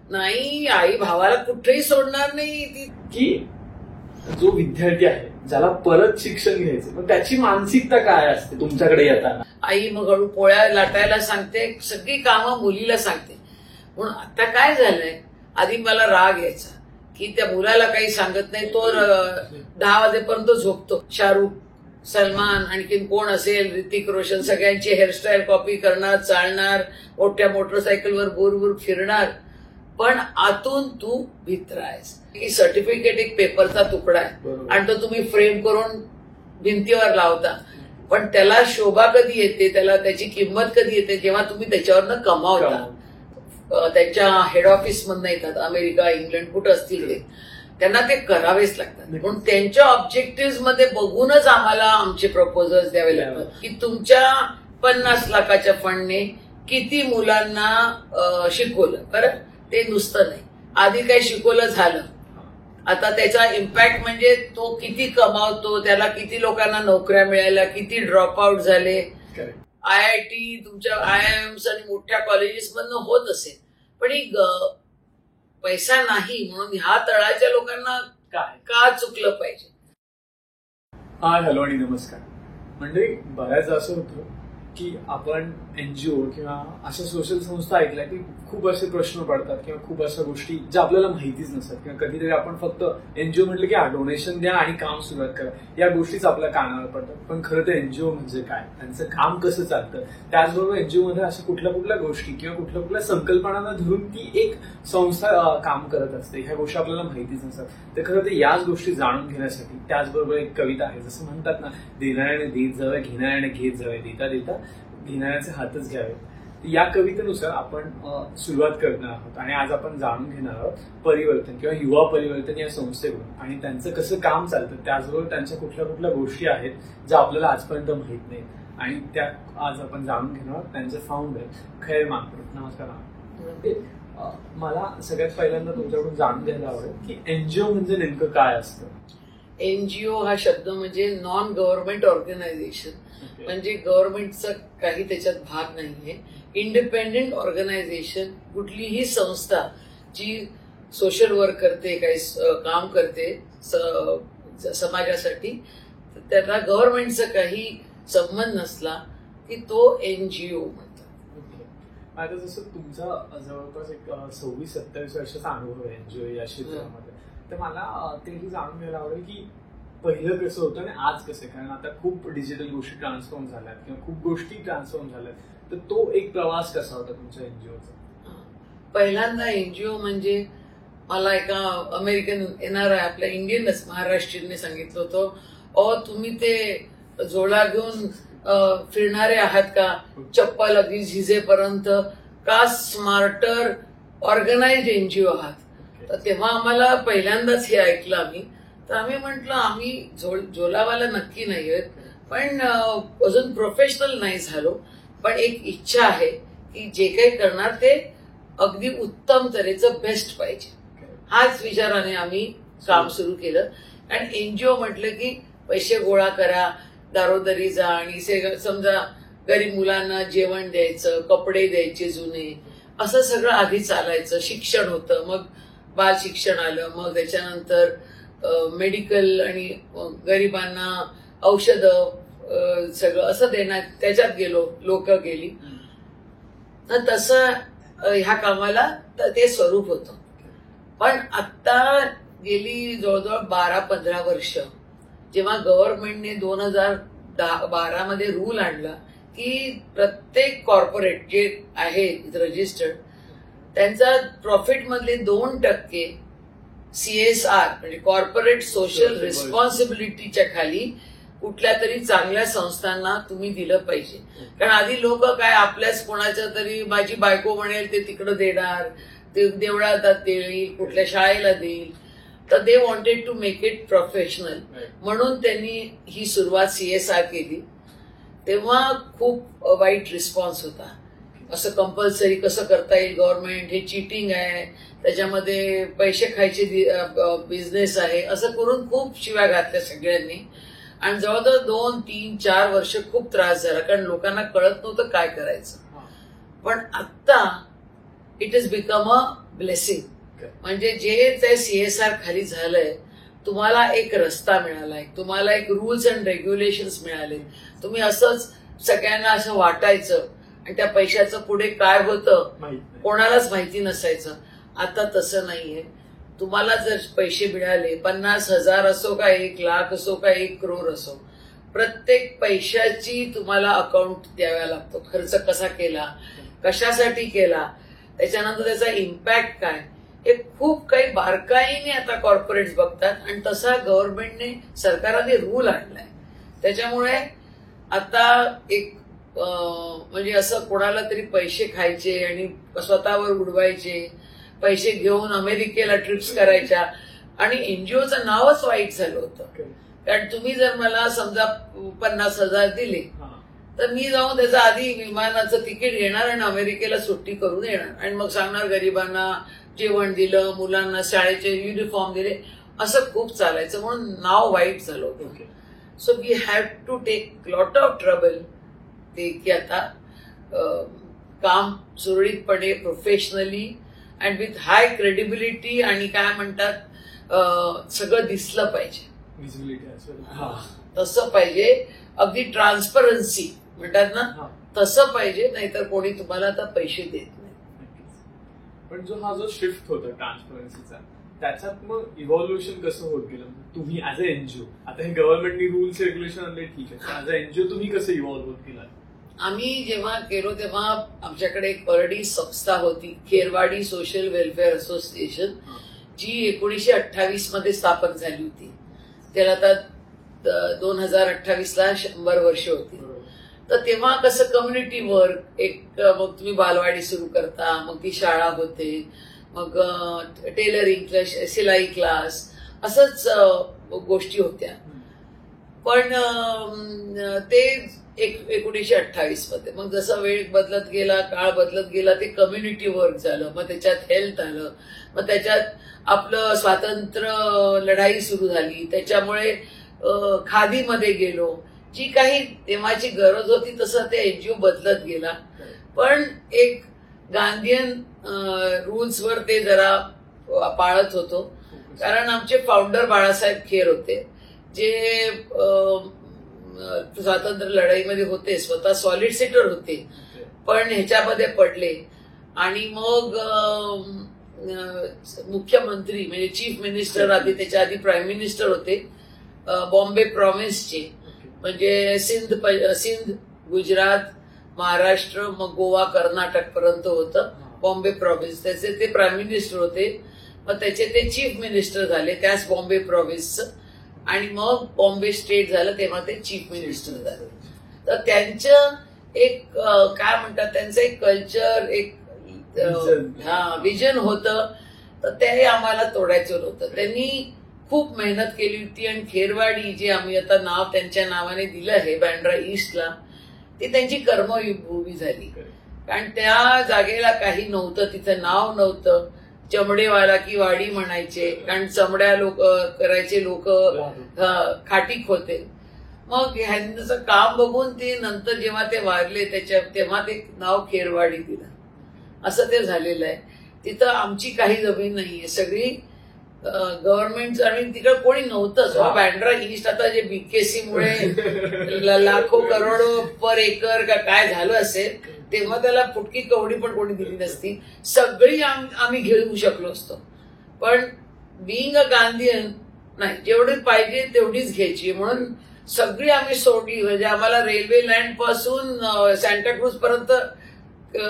नाही, आई भावाला कुठेही सोडणार नाही ती. की जो विद्यार्थी आहे ज्याला परत शिक्षण घ्यायचं मग त्याची मानसिकता काय असते तुमच्याकडे येताना? आई मग हळू पोळ्या लाटायला सांगते, सगळी कामं मुलीला सांगते. म्हणून आता काय झालंय, आधी मला राग यायचा की त्या मुलाला काही सांगत नाही, तो 10 वाजेपर्यंत झोपतो. शाहरुख, सलमान, आणखीन कोण असेल, ऋतिक रोशन, सगळ्यांची हेअरस्टाईल कॉपी करणार, चालणार, मोठ्या मोटरसायकलवर बोरबोर फिरणार. पण आतून तू भित्र आहेस. की सर्टिफिकेट एक पेपरचा तुकडा आहे आणि तो तुम्ही फ्रेम करून भिंतीवर लावता, पण त्याला शोभा कधी येते, त्याला त्याची किंमत कधी येते, जेव्हा तुम्ही त्याच्यावरनं कमावता. त्यांच्या हेड ऑफिस मधनं येतात, अमेरिका, इंग्लंड, कुठं असतील ते, त्यांना ते करावेच लागतात. म्हणून त्यांच्या ऑब्जेक्टिव्ह मध्ये बघूनच आम्हाला आमचे प्रपोजल्स द्यावे लागतात की तुमच्या 50 लाखाच्या फंडने किती मुलांना शिकवलं. बरं, ते नुसतं नाही, आधी काही शिकवलं झालं, आता त्याचा इम्पॅक्ट म्हणजे तो किती कमावतो, त्याला किती लोकांना नोकऱ्या मिळाल्या, किती ड्रॉपआउट झाले. IIT, तुमच्या IIMs आणि मोठ्या कॉलेजेस मधनं होत असेल, पण ही पैसा नाही म्हणून ह्या तळाच्या लोकांना का चुकलं पाहिजे? हाय, हॅलो आणि नमस्कार. म्हणजे बऱ्याच असं होतं की आपण NGO किंवा अशा सोशल संस्था ऐकल्या की खूप असे प्रश्न पडतात किंवा खूप अशा गोष्टी ज्या आपल्याला माहितीच नसतात, किंवा कधीतरी आपण फक्त NGO म्हटलं की डोनेशन द्या आणि काम सुरुवात करा, या गोष्टीच आपल्या कानावर पडतात. पण खरं तर NGO म्हणजे काय, त्यांचं काम कसं चालतं, त्याचबरोबर NGO मध्ये अशा कुठल्या कुठल्या गोष्टी किंवा कुठल्या कुठल्या संकल्पनांना धरून ती एक संस्था काम करत असते, ह्या गोष्टी आपल्याला माहितीच नसतात. तर खरं तर याच गोष्टी जाणून घेण्यासाठी त्याचबरोबर एक कविता आहे, जसं म्हणतात ना, देणाऱ्याने देत जावे, घेणाऱ्याने घेत जावे, देता देता घेणाऱ्याचे हातच घ्यावे. या कवितेनुसार आपण सुरुवात करणार आहोत आणि आज आपण जाणून घेणार आहोत परिवर्तन किंवा युवा परिवर्तन या संस्थेकडून आणि त्यांचं कसं काम चालतं, त्याचबरोबर त्यांच्या कुठल्या कुठल्या गोष्टी आहेत ज्या आपल्याला आजपर्यंत माहित नाहीत आणि त्या आज आपण जाणून घेणार आहोत. त्यांचे फाउंडर खैर मानकर. नमस्कार. मला सगळ्यात पहिल्यांदा तुमच्याकडून जाणून घ्यायला आवडेल की NGO म्हणजे नेमकं काय असतं? NGO हा शब्द म्हणजे नॉन गव्हर्नमेंट ऑर्गनायझेशन, म्हणजे गव्हर्नमेंटचा काही त्याच्यात भाग नाहीये. इंडिपेंडेंट ऑर्गनायझेशन, कुठलीही संस्था जी सोशल वर्क करते, काही काम करते समाजासाठी, त्याला गव्हर्नमेंटचा काही संबंध नसला की तो NGO म्हणतात. आता जसं तुमचा जवळपास एक 26-27 वर्षाचा अनुभव आहे NGO या क्षेत्रामध्ये, तर मला तेही जाणून घ्यायला आवडेल की पहिलं कसं होतं आणि आज कसं, कारण आता खूप डिजिटल गोष्टी ट्रान्सफॉर्म झाल्यात किंवा खूप गोष्टी ट्रान्सफॉर्म झाल्यात, तर तो एक प्रवास कसा होता तुमच्या NGOचा? पहिल्यांदा NGO म्हणजे मला एका अमेरिकन NRI, आपल्या इंडियनच महाराष्ट्रीयनने सांगितलं होतं, तुम्ही ते जोडा घेऊन फिरणारे आहात का, चप्पल अगदी झिजेपर्यंत, का स्मार्टर ऑर्गनाइज्ड NGO आहात? तर तेव्हा आम्हाला पहिल्यांदाच हे ऐकलं आम्ही. तर आम्ही म्हटलं आम्ही झोलावाला नक्की नाही आहेत, पण अजून प्रोफेशनल नाही झालो, पण एक इच्छा आहे की जे काही करणार ते अगदी उत्तम तऱ्हेचं बेस्ट पाहिजे. हाच विचाराने आम्ही काम सुरू केलं. कारण NGO म्हटलं की पैसे गोळा करा, दारोदारी जा आणि समजा गरीब मुलांना जेवण द्यायचं, कपडे द्यायचे जुने, असं सगळं आधी चालायचं. शिक्षण होतं, मग बाल शिक्षण आलं, मग त्याच्यानंतर मेडिकल आणि गरिबांना औषधं, सगळं असं देण्यात, त्याच्यात गेलो, लोक गेली. तर तसं ह्या कामाला ते स्वरूप होतं. पण आता गेली जवळजवळ 12-15 वर्ष, जेव्हा गव्हर्नमेंटने 2012 मध्ये रूल आणला की प्रत्येक कॉर्पोरेट जे आहे रजिस्टर्ड, त्यांचा प्रॉफिट मधले 2% CSR म्हणजे कॉर्पोरेट सोशल रिस्पॉन्सिबिलिटीच्या खाली कुठल्या तरी चांगल्या संस्थांना तुम्ही दिलं पाहिजे. कारण आधी लोक काय, आपल्याच कोणाच्या तरी, माझी बायको म्हणेल ते तिकडं देणार, ते देवळात देईल, कुठल्या शाळेला देईल. तर they wanted to make it professional, म्हणून त्यांनी ही सुरुवात CSR केली. तेव्हा खूप वाईट रिस्पॉन्स होता. असं कंपल्सरी कसं करता येईल, गव्हर्नमेंट हे चीटिंग आहे, त्याच्यामध्ये पैसे खायचे बिझनेस आहे, असं करून खूप शिव्या घातल्या सगळ्यांनी. आणि जवळजवळ 2-3-4 वर्ष खूप त्रास झाला, कारण लोकांना कळत नव्हतं काय करायचं. पण आता it is become a blessing. म्हणजे जे ते CSR खाली झालंय, तुम्हाला एक रस्ता मिळालाय, तुम्हाला एक रूल्स अँड रेग्युलेशन्स मिळाले, तुम्ही असंच सगळ्यांना असं वाटायचं आणि त्या पैशाचं पुढे काय होतं कोणालाच माहिती नसायचं. आता तसं नाहीये. तुम्हाला जर पैसे मिळाले, 50,000 असो का 1,00,000 असो का 1 करोड असो, प्रत्येक पैशाची तुम्हाला अकाउंट द्यावा लागतो. खर्च कसा केला, कशासाठी केला, त्याच्यानंतर त्याचा इम्पॅक्ट काय, हे खूप काही बारकाईने आता कॉर्पोरेट्स बघतात. आणि तसा गव्हर्नमेंटने, सरकारने रूल आणलाय. त्याच्यामुळे आता एक म्हणजे असं कोणाला तरी पैसे खायचे आणि स्वतःवर उडवायचे, पैसे घेऊन अमेरिकेला ट्रिप्स करायच्या, आणि एनजीओचं नावच वाईट झालं होतं. कारण तुम्ही जर मला समजा 50,000 दिले, तर मी जाऊन त्याचं आधी विमानाचं तिकीट घेणार आणि अमेरिकेला सुट्टी करून येणार आणि मग सांगणार गरिबांना जेवण दिलं, मुलांना शाळेचे युनिफॉर्म दिले, असं खूप चालायचं. म्हणून नाव वाईट झालं होतं. So we have to take lot of trouble ते की आता काम सुरळीतपणे, professionally and with high credibility, आणि काय म्हणतात सगळं दिसलं पाहिजे, तसं पाहिजे. अगदी ट्रान्सपरन्सी म्हणतात ना, तसं पाहिजे. नाहीतर कोणी तुम्हाला आता पैसे देत नाही. पण हा जो शिफ्ट होता ट्रान्सपरन्सीचा, त्याच्यात मग इव्हॉल्युशन कसं होत गेलं? तुम्ही ऍज अ एनजीओ, आता हे गव्हर्नमेंटनी रूल्स रेग्युलेशन आणले ठीक आहे, ऍज अ एनजीओ तुम्ही कसं इव्हॉल्व्ह होत गेला? आम्ही जेव्हा केलो तेव्हा आमच्याकडे एक ऑलरेडी संस्था होती, खेरवाडी सोशल वेलफेअर असोसिएशन, जी 1928 मध्ये स्थापन झाली होती. त्याला आता 2028ला 100 वर्ष होती. तर तेव्हा कसं कम्युनिटी वर्क, एक मग तुम्ही बालवाडी सुरू करता, मग ती शाळा होते, मग टेलरिंग, शिलाई क्लास, असंच गोष्टी होत्या. पण ते 1928 मध्ये, मग जसं वेळ बदलत गेला, काळ बदलत गेला, ते कम्युनिटी वर्क झालं, मग त्याच्यात हेल्थ आलं, मग त्याच्यात आपलं स्वातंत्र्य लढाई सुरू झाली, त्याच्यामुळे खादीमध्ये गेलो. जी काही तेव्हाची गरज होती तसं ते एनजीओ बदलत गेला. पण एक गांधीयन रूल्सवर ते जरा पाळत होतो. कारण आमचे फाउंडर बाळासाहेब खेर होते, जे स्वातंत्र्य लढाईमध्ये होते, स्वतः सॉलिड सीटर होते, पण ह्याच्यामध्ये पडले. आणि मग मुख्यमंत्री म्हणजे चीफ मिनिस्टर, आधी त्याच्या आधी प्राईम मिनिस्टर होते बॉम्बे प्रॉव्हिन्सचे, म्हणजे सिंध, गुजरात, महाराष्ट्र, मग गोवा, कर्नाटक पर्यंत होतं बॉम्बे प्रॉव्हिन्स. त्याचे ते प्राईम मिनिस्टर होते, मग त्याचे ते चीफ मिनिस्टर झाले त्याच बॉम्बे प्रॉव्हिन्सचं. आणि मग बॉम्बे स्टेट झालं, तेव्हा ते चीफ मिनिस्टर झाले. तर त्यांचं एक काय म्हणतात, त्यांचं एक कल्चर, एक विजन होतं, तर ते आम्हाला तोडायचं होतं. त्यांनी खूप मेहनत केली होती. आणि खेरवाडी, जे आम्ही आता नाव त्यांच्या नावाने दिलं आहे बँड्रा ईस्टला, ती त्यांची कर्मभूमी झाली. कारण त्या जागेला काही नव्हतं, तिथं नाव नव्हतं. चमडेवाला की वाडी म्हणायचे, कारण चमड्या लोक करायचे लोक खाटीक होते. मग ह्यांचं काम बघून ते नंतर जेव्हा ते वारले तेव्हा ते नाव खेरवाडी दिलं. असं ते झालेलं आहे. तिथं आमची काही जमीन नाहीये, सगळी गव्हर्नमेंट, आणि तिकडे कोणी नव्हतंच. बँड्रा ईस्ट आता जे बीकेसी मुळे लाखो करोडो पर एकर का काय झालं असेल, तेव्हा त्याला फुटकी कवडी पण कोणी दिली नसती. सगळी आम्ही घेऊ शकलो असतो. पण बिईंग अ गांधीयन नाही, जेवढी पाहिजे तेवढीच घ्यायची, म्हणून सगळी आम्ही सोडली. म्हणजे आम्हाला रेल्वे लँड पासून सांताक्रूज पर्यंत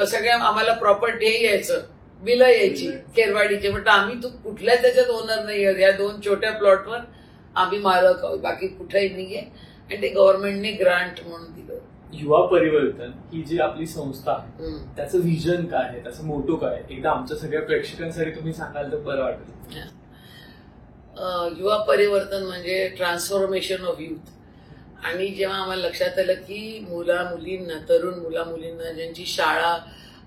सगळ्या आम्हाला प्रॉपर्टी यायचं, बिलं यायची खेरवाडीचे. म्हटलं आम्ही तू कुठल्या त्याच्यात ओनर नाही, या 2 छोट्या प्लॉटवर आम्ही मालक आहोत, बाकी कुठेही नाहीये. आणि ते गव्हर्नमेंटने ग्रांट म्हणून दिलं. युवा परिवर्तन ही जी आपली संस्था आहे, त्याचं व्हिजन काय आहे, त्याचं मोटो काय आहे, एकदा आमच्या सगळ्या प्रेक्षकांसाठी तुम्ही सांगाल तर बरं वाटेल. युवा परिवर्तन म्हणजे ट्रान्सफॉर्मेशन ऑफ युथ. आणि जेव्हा आम्हाला लक्षात आलं की मुला-मुलींना, तरुण मुला-मुलींना ज्यांची शाळा,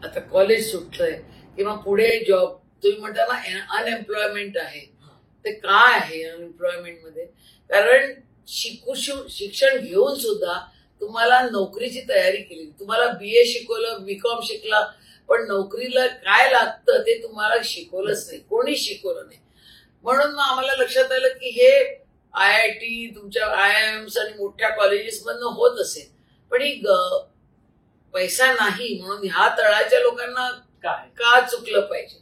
आता कॉलेज सुटलंय किंवा पुढे जॉब, तुम्ही म्हणता ना अनएम्प्लॉयमेंट आहे, ते काय आहे अनएम्प्लॉयमेंट मध्ये? कारण शिक्षण घेऊन सुद्धा तुम्हाला नोकरीची तयारी केली, तुम्हाला BA शिकवलं, BCom शिकला, पण नोकरीला काय लागतं ते तुम्हाला शिकवलंच नाही, कोणी शिकवलं नाही. म्हणून मग आम्हाला लक्षात आलं की हे IIT, तुमच्या IIMs आणि मोठ्या कॉलेजेस मधनं होत असेल, पण ही पैसा नाही म्हणून ह्या तळाच्या लोकांना का चुकलं पाहिजे,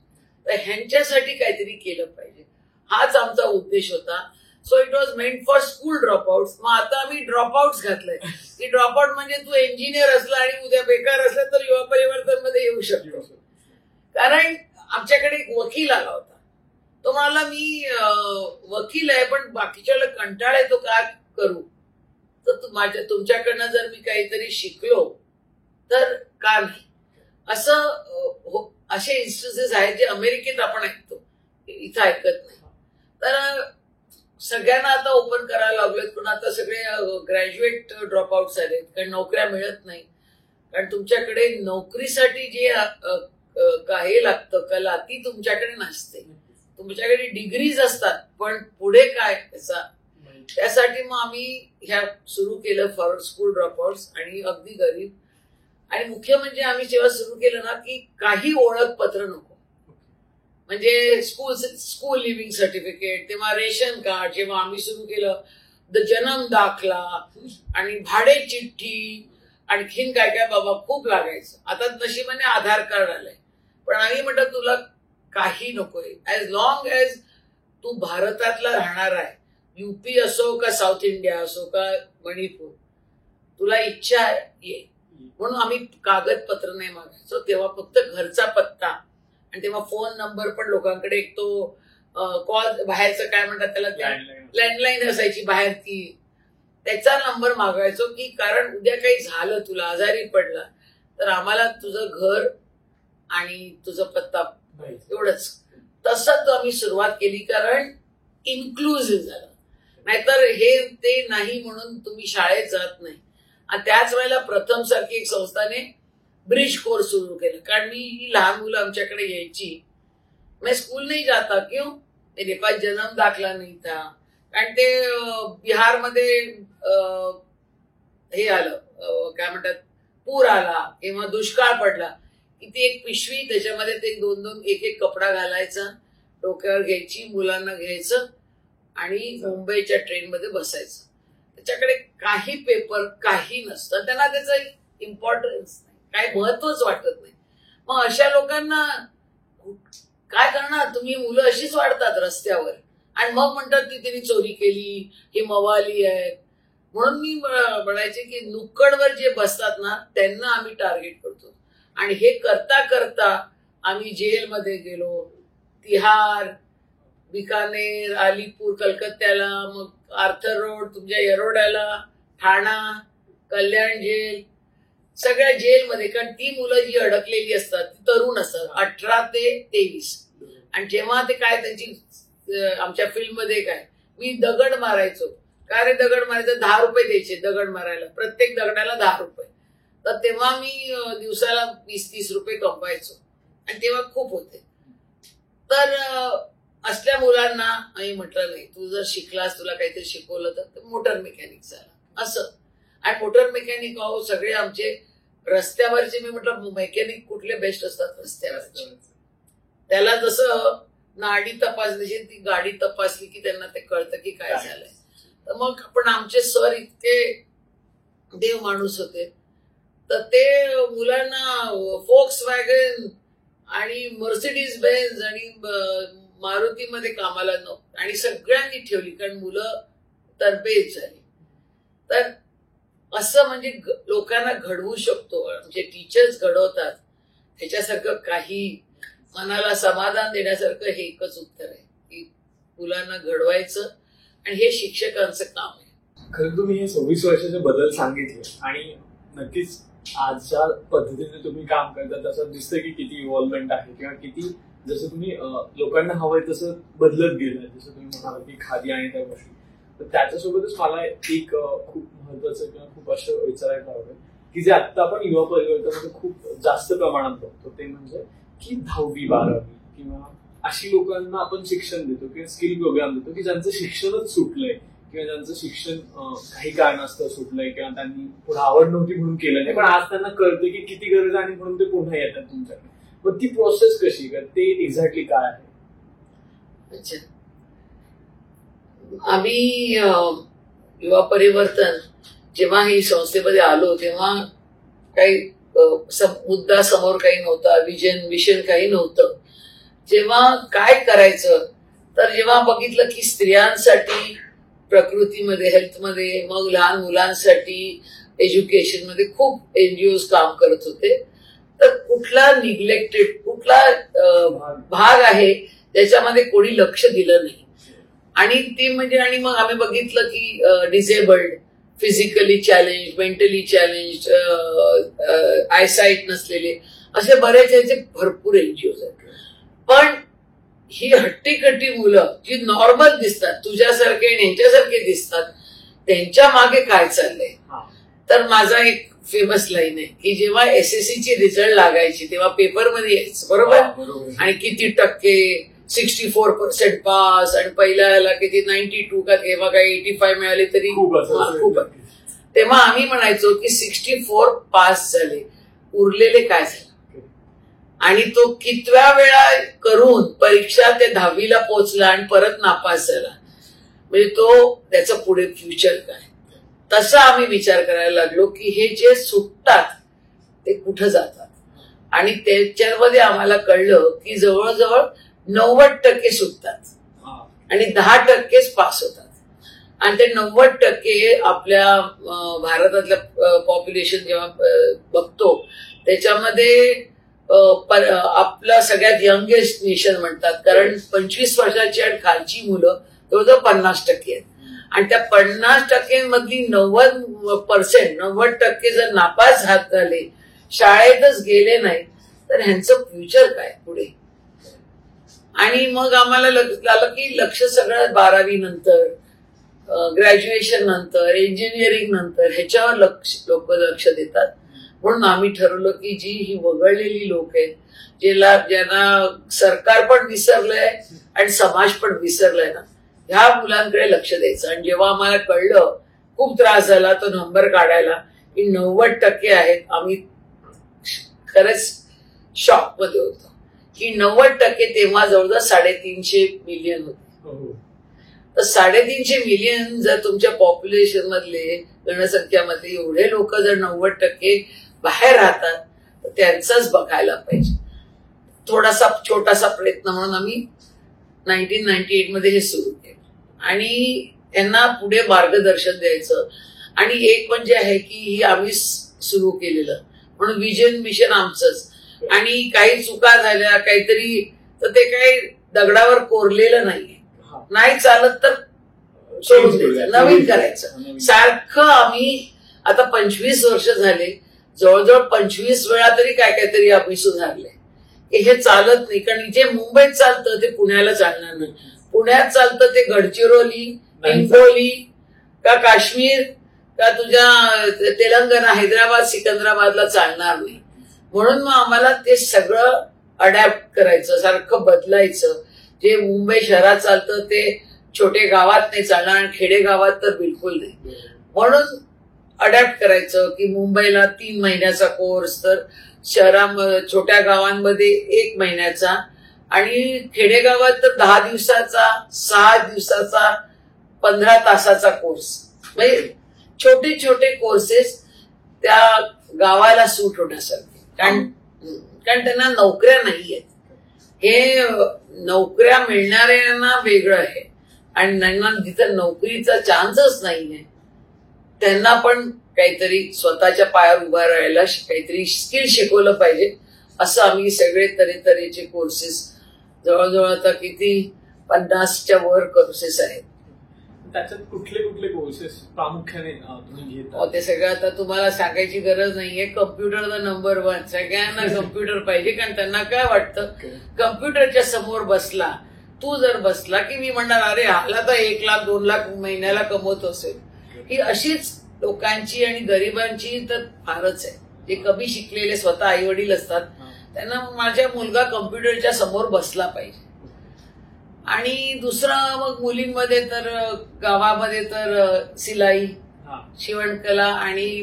तर ह्यांच्यासाठी काहीतरी केलं पाहिजे, हाच आमचा उद्देश होता. So it was meant for school dropout. मग आता आम्ही ड्रॉपआउट्स घातलंय की ड्रॉपआउट म्हणजे तू इंजिनियर असला आणि उद्या बेकार असला तर युवा परिवर्तन मध्ये येऊ शकतो. कारण आमच्याकडे एक वकील आला होता, तो म्हणाला मी वकील आहे पण बाकीच्याला कंटाळा येतो, काय करू, तर तुमच्याकडनं जर मी काहीतरी शिकलो तर का नाही. असं असे इन्स्टिट्यूसेस आहेत जे अमेरिकेत आपण ऐकतो, इथं ऐकत नाही. तर सगळ्यांना आता ओपन करायला लागलेत, पण आता सगळे ग्रॅज्युएट ड्रॉपआउट्स आलेत कारण नोकऱ्या मिळत नाही. कारण तुमच्याकडे नोकरीसाठी जे हे लागतं कला ती तुमच्याकडे नसते. तुमच्याकडे डिग्रीज असतात पण पुढे काय त्यासाठी मग आम्ही ह्या सुरू केलं फॉर स्कूल ड्रॉपआउट्स आणि अगदी गरीब. आणि मुख्य म्हणजे आम्ही जेव्हा सुरू केलं ना की काही ओळखपत्र नको, म्हणजे स्कूल लिव्हिंग सर्टिफिकेट, तेव्हा रेशन कार्ड, जेव्हा आम्ही सुरू केलं जन्म दाखला आणि भाडे चिठ्ठी, आणखीन काय काय बाबा खूप लागायचं. आता नशिबाने आधार कार्ड आलंय, पण आम्ही म्हटलं तुला काही नकोय, ऍज लॉंग एज तू भारतातला राहणार आहे, UP असो का साऊथ इंडिया असो का मणिपूर, तुला इच्छा आहे ये. म्हणून आम्ही कागदपत्र नाही मागायचो, तेव्हा फक्त घरचा पत्ता, आणि तेव्हा फोन नंबर पण लोकांकडे एक तो कॉल बाहेरचं काय म्हणतात त्याला, लँडलाईन असायची बाहेर, ती त्याचा नंबर मागायचो की कारण उद्या काही झालं, तुला आजारी पडला तर आम्हाला तुझं घर आणि तुझा पत्ता एवढंच. तसंच आम्ही सुरुवात केली कारण इन्क्लुझिव्ह झालं. नाहीतर हे ते नाही म्हणून तुम्ही शाळेत जात नाही. आणि त्याच वेळेला प्रथम सारखी एक संस्थाने ब्रिज कोर्स सुरू केलं, कारण ही लहान मुलं आमच्याकडे यायची, मैं स्कूल नहीं जाता क्यों, मेरे पास जन्म दाखला नहीं था. कारण ते बिहारमध्ये हे आलं, काय म्हणतात, पूर आला किंवा दुष्काळ पडला की ती एक पिशवी, त्याच्यामध्ये ते 2-2 एक कपडा घालायचा, डोक्यावर घ्यायची, मुलांना घ्यायचं आणि मुंबईच्या ट्रेनमध्ये बसायचं. त्याच्याकडे काही पेपर काही नसतं, त्यांना त्याचं इम्पॉर्टन्स नाही, काही महत्वच वाटत नाही. मग अशा लोकांना काय करणार, तुम्ही मुलं अशीच वाढतात रस्त्यावर आणि मग म्हणतात की तिने चोरी केली, ही मवाली आहे. म्हणून मी म्हणायचे की नुक्कडवर जे बसतात ना त्यांना आम्ही टार्गेट करतो. आणि हे करता करता आम्ही जेलमध्ये गेलो, तिहार, बिकानेर, अलीपूर कलकत्त्याला, मग आर्थर रोड तुमच्या येरोड्याला, ठाणा, कल्याण जेल, सगळ्या जेलमध्ये. कारण ती मुलं जी अडकलेली असतात ती तरुण असतात, 18 ते 23. आणि जेव्हा ते काय त्यांची आमच्या फिल्ममध्ये काय, मी दगड मारायचो. काय रे दगड मारायचं, 10 रुपये द्यायचे दगड मारायला, प्रत्येक दगडाला 10 रुपये. तर तेव्हा मी दिवसाला 20-30 रुपये कमवायचो आणि तेव्हा खूप होते. तर असल्या मुलांना आम्ही म्हटलं नाही, तू जर शिकलास, तुला काहीतरी शिकवलं तर मोटर मेकॅनिक झाला असं. आणि मोटर मेकॅनिक सगळे आमचे रस्त्यावरचे, मी म्हटलं मेकॅनिक कुठले बेस्ट असतात रस्त्यावरचे, त्याला जसं नाडी तपासली ती गाडी तपासली की त्यांना ते कळतं की काय झालंय. तर मग पण आमचे सर इतके देव माणूस होते, तर ते मुलांना फोक्स वॅगन आणि मर्सिडीज बेन्झ आणि मारुतीमध्ये कामाला नव्हतं आणि सगळ्यांनी ठेवली कारण मुलं तरबेज झाली. तर असं म्हणजे लोकांना घडवू शकतो, म्हणजे टीचर्स घडवतात, ह्याच्यासारखं काही मनाला समाधान देण्यासारखं हे एकच उत्तर आहे की मुलांना घडवायचं आणि हे शिक्षकांचं काम आहे. खरं तुम्ही हे 26 वर्षाचे बदल सांगितले आणि नक्कीच आजच्या पद्धतीने तुम्ही काम करता तसं दिसतं की किती इव्हॉल्वमेंट आहे किंवा किती जसं तुम्ही लोकांना हवंय तसं बदलत गेलं. जसं तुम्ही म्हणाला की खादी आणि त्या गोष्टी, तर त्याच्यासोबतच मला एक खूप महत्वाचं किंवा खूप असं विचारायला आवडेल की जे आता आपण युवा परिवर्तनामध्ये खूप जास्त प्रमाणात बघतो ते म्हणजे की 10वी 12वी किंवा अशी लोकांना आपण शिक्षण देतो किंवा स्किल प्रोग्राम देतो की ज्यांचं शिक्षणच सुटलंय किंवा ज्यांचं शिक्षण काही कारणास्तव सुटलंय किंवा त्यांनी पुढे आवड नव्हती म्हणून केलं नाही, पण आज त्यांना कळतं की किती गरज आहे आणि म्हणून ते पुन्हा येतात तुमच्याकडे. मग ती प्रोसेस कशी, ते एक्झॅक्टली काय आहे? अच्छा, आम्ही युवा परिवर्तन जेव्हा ही संस्थेमध्ये आलो तेव्हा काही मुद्दा समोर काही नव्हता, विजन काही नव्हतं. जेव्हा काय करायचं तर जेव्हा बघितलं की स्त्रियांसाठी प्रकृतीमध्ये, हेल्थमध्ये, मग लहान मुलांसाठी एज्युकेशनमध्ये खूप एनजीओ काम करत होते, तर कुठला निग्लेक्टेड कुठला भाग आहे ज्याच्यामध्ये कोणी लक्ष दिलं नाही. आणि ती म्हणजे आणि मग आम्ही बघितलं की disabled, physically challenge, mentally challenge, eyesight नसलेले असे बरेच याचे भरपूर एनजीओ आहेत. पण ही हट्टीकट्टी मुलं जी नॉर्मल दिसतात, तुझ्यासारखे आणि यांच्यासारखे दिसतात, त्यांच्या मागे काय चाललंय. तर माझा एक फेमस लाईन आहे की जेव्हा SSC ची रिझल्ट लागायची तेव्हा पेपरमध्ये यायचं, बरोबर, आणि किती टक्के, 64% पास, आणि पहिल्या ह्याला किती 92 का तेव्हा काही 85 मिळाले तरी खूप. तेव्हा आम्ही म्हणायचो की 64 पास झाले, उरलेले काय झाले, आणि तो कितव्या वेळा करून परीक्षा ते 10वीला पोहोचला आणि परत नापास झाला, म्हणजे तो त्याचं पुढे फ्युचर काय. तसा आम्ही विचार करायला लागलो की हे जे सुटतात ते कुठं जातात. आणि त्याच्यामध्ये आम्हाला कळलं की जवळजवळ 90% सुटतात आणि 10%च पास होतात. आणि ते 90% आपल्या भारतातल्या पॉप्युलेशन जेव्हा बघतो त्याच्यामध्ये आपला सगळ्यात यंगेस्ट नेशन म्हणतात, कारण 25 वर्षाची आणि खालची मुलं जवळजवळ 50% आहेत. आणि त्या 50% मधली 90% जर नापास झाले, शाळेतच गेले नाही, तर ह्यांचं फ्युचर काय पुढे. आणि मग आम्हाला लागलं की लक्ष सगळं 12वी नंतर, ग्रॅज्युएशन नंतर, इंजिनिअरिंग नंतर ह्याच्यावर लोक लक्ष देतात. म्हणून आम्ही ठरवलं की जी ही वगळलेली लोक आहेत, ज्यांना सरकार पण विसरलंय आणि समाज पण विसरलाय ना, ह्या मुलांकडे लक्ष द्यायचं. आणि जेव्हा आम्हाला कळलं, खूप त्रास झाला तो नंबर काढायला की 90% आहेत, आम्ही खरंच शॉक मध्ये होतो की 90% तेव्हा जवळजवळ 350 मिलियन होते. तर 350 मिलियन जर तुमच्या पॉप्युलेशन मधले, जनसंख्यामध्ये एवढे लोक जर 90% बाहेर राहतात तर त्यांचंच बघायला पाहिजे. थोडासा छोटासा प्रयत्न म्हणून आम्ही 1998 मध्ये हे सुरू केलं आणि यांना पुढे मार्गदर्शन द्यायचं. आणि एक म्हणजे आहे की ही आम्ही सुरू केलेलं म्हणून विजन मिशन आमचंच. आणि काही चुका झाल्या काहीतरी तर ते काही दगडावर कोरलेलं नाहीये, नाही चालत तर सोडून द्यायचं, नवीन करायचं. सारखं आम्ही आता 25 वर्ष झाले, जवळजवळ 25 वेळा तरी काहीतरी आम्ही सुधारले. हे चालत नाही, कारण जे मुंबईत चालतं ते पुण्याला चालणार नाही, पुण्यात चालतं ते गडचिरोली, हिंगोली का काश्मीर का तुझ्या तेलंगणा, हैदराबाद, सिकंदराबादला चालणार नाही. म्हणून मग आम्हाला ते सगळं अडॅप्ट करायचं, सारखं बदलायचं. जे मुंबई शहरात चालतं ते छोटे गावात नाही चालणार आणि खेडेगावात तर बिलकुल नाही. म्हणून अडॅप्ट करायचं की मुंबईला 3 महिन्याचा कोर्स, तर छोट्या गावांमध्ये 1 महिन्याचा, आणि खेडेगावात तर 10 दिवसाचा, 6 दिवसाचा, 15 तासाचा कोर्स. म्हणजे छोटे छोटे कोर्सेस त्या गावाला सूट होण्यासारखे. कारण त्यांना नोकऱ्या नाहीयेत. हे नोकऱ्या मिळणाऱ्यांना वेगळं आहे आणि त्यांना जिथं नोकरीचा चान्सच नाहीये त्यांना पण काहीतरी स्वतःच्या पायावर उभा राहायला काहीतरी स्किल शिकवलं पाहिजे. असं आम्ही सगळे तऱ्हेचे कोर्सेस, जवळजवळ आता किती 50च्या वर कोर्सेस आहेत. त्याच्यात कुठले कुठले कोर्सेस प्रामुख्याने तुम्ही घेता? ते सगळं आता तुम्हाला सांगायची गरज नाहीये. कम्प्युटर द नंबर 1, सगळ्यांना कम्प्युटर पाहिजे. कारण त्यांना काय वाटतं, कम्प्युटरच्या समोर बसला, तू जर बसला की मी म्हणणार अरे हाला तर 1 लाख 2 लाख महिन्याला कमवत असेल. ही अशीच लोकांची आणि गरिबांची तर फारच आहे. जे कमी शिकलेले स्वतः आई वडील असतात त्यांना माझ्या मुलगा कम्प्युटरच्या समोर बसला पाहिजे. आणि दुसरं मग मुलींमध्ये तर गावामध्ये तर सिलाई, शिवणकला, आणि